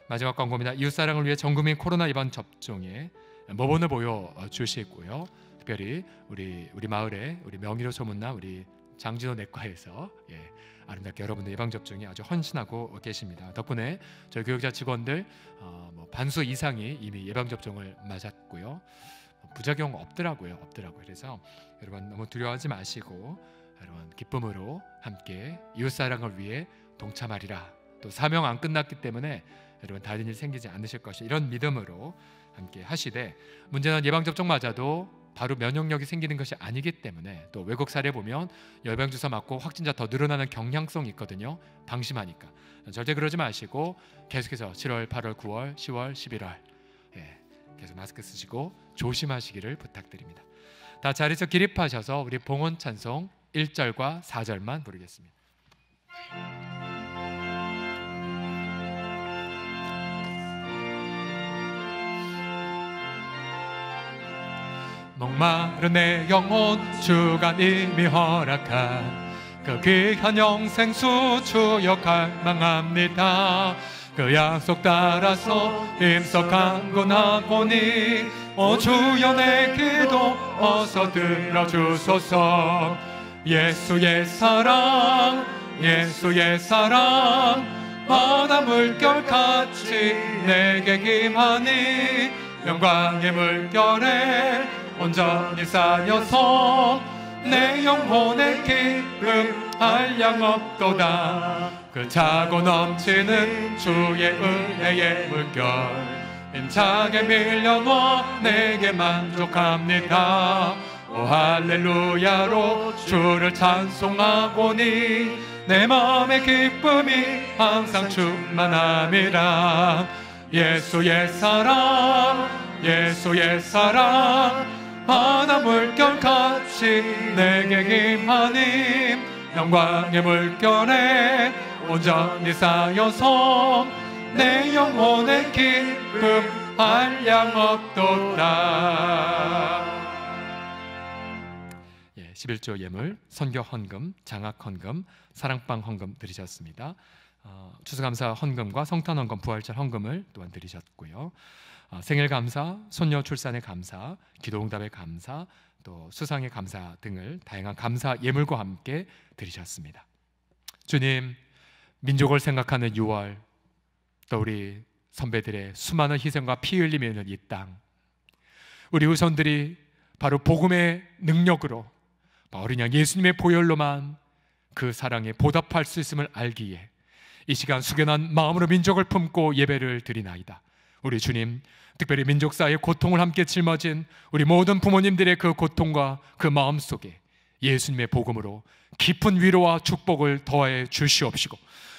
마지막 광고입니다. 이웃사랑을 위해 전국민 코로나 예방 접종에 모본을 보여 주시고요. 특별히 우리 마을에 우리 명의로 소문난 우리 장진호 내과에서 아름답게 여러분들 예방 접종에 아주 헌신하고 계십니다. 덕분에 저희 교육자 직원들 반수 이상이 이미 예방 접종을 맞았고요. 부작용 없더라고요. 그래서 여러분 너무 두려워하지 마시고 여러분 기쁨으로 함께 이웃사랑을 위해 동참하리라. 또 사명 안 끝났기 때문에 여러분 다른 일 생기지 않으실 것이 이런 믿음으로 함께 하시되, 문제는 예방 접종 맞아도 바로 면역력이 생기는 것이 아니기 때문에 또 외국 사례 보면 열병 주사 맞고 확진자 더 늘어나는 경향성이 있거든요. 방심하니까 절대 그러지 마시고 계속해서 7월, 8월, 9월, 10월, 11월 계속 마스크 쓰시고 조심하시기를 부탁드립니다. 다 자리에서 기립하셔서 우리 봉헌 찬송 1절과 4절만 부르겠습니다. 목마른 내 영혼 주가 이미 허락한 그 귀한 영생수 주여 갈망합니다. 그 약속 따라서 힘써 강건하보니 오 주여 내 기도 어서 들어주소서. 예수의 사랑 바다 물결같이 내게 임하니 영광의 물결에 온전히 쌓여서 내 영혼의 기쁨 한량없도다. 그 차고 넘치는 주의 은혜의 물결 힘차게 밀려와 내게 만족합니다. 오 할렐루야로 주를 찬송하고니 내 마음의 기쁨이 항상 충만함이라. 예수의 사랑 바다 물결같이 내게 임하니 영광의 물결에 온전히 쌓여서 내 영혼의 기쁨 한량없도다. 11조 예물, 선교 헌금, 장학 헌금, 사랑방 헌금 드리셨습니다. 추수감사 헌금과 성탄 헌금, 부활절 헌금을 또한 드리셨고요. 생일 감사, 손녀 출산의 감사, 기도응답의 감사, 또 수상의 감사 등을 다양한 감사 예물과 함께 드리셨습니다. 주님, 민족을 생각하는 6월, 또 우리 선배들의 수많은 희생과 피 흘림이 있는 이 땅, 우리 후손들이 바로 복음의 능력으로 어린 양 예수님의 보혈로만 그 사랑에 보답할 수 있음을 알기에 이 시간 숙연한 마음으로 민족을 품고 예배를 드리나이다. 우리 주님, 특별히 민족사의 고통을 함께 짊어진 우리 모든 부모님들의 그 고통과 그 마음 속에 예수님의 복음으로 깊은 위로와 축복을 더해 주시옵시고,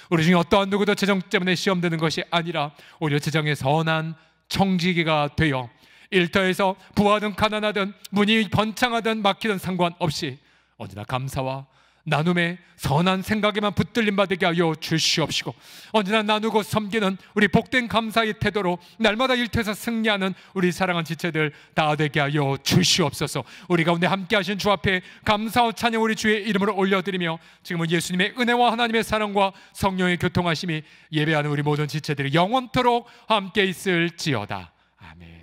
우리 중에 어떠한 누구도 재정 때문에 시험되는 것이 아니라 오히려 재정의 선한 청지기가 되어 일터에서 부하든 가난하든 문이 번창하든 막히든 상관없이 언제나 감사와 나눔의 선한 생각에만 붙들림 받게 하여 주시옵시고, 언제나 나누고 섬기는 우리 복된 감사의 태도로 날마다 일터에서 승리하는 우리 사랑하는 지체들 다 되게 하여 주시옵소서. 우리 가운데 함께 하신 주 앞에 감사와 찬양 우리 주의 이름으로 올려드리며, 지금은 예수님의 은혜와 하나님의 사랑과 성령의 교통하심이 예배하는 우리 모든 지체들이 영원토록 함께 있을지어다. 아멘.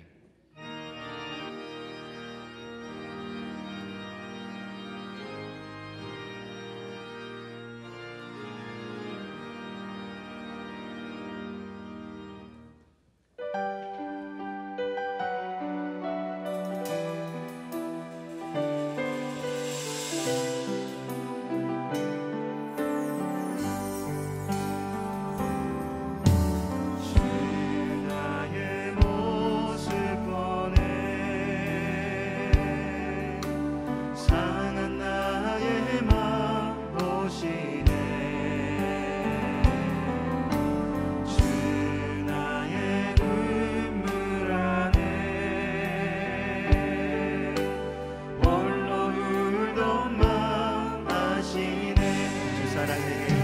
사랑에게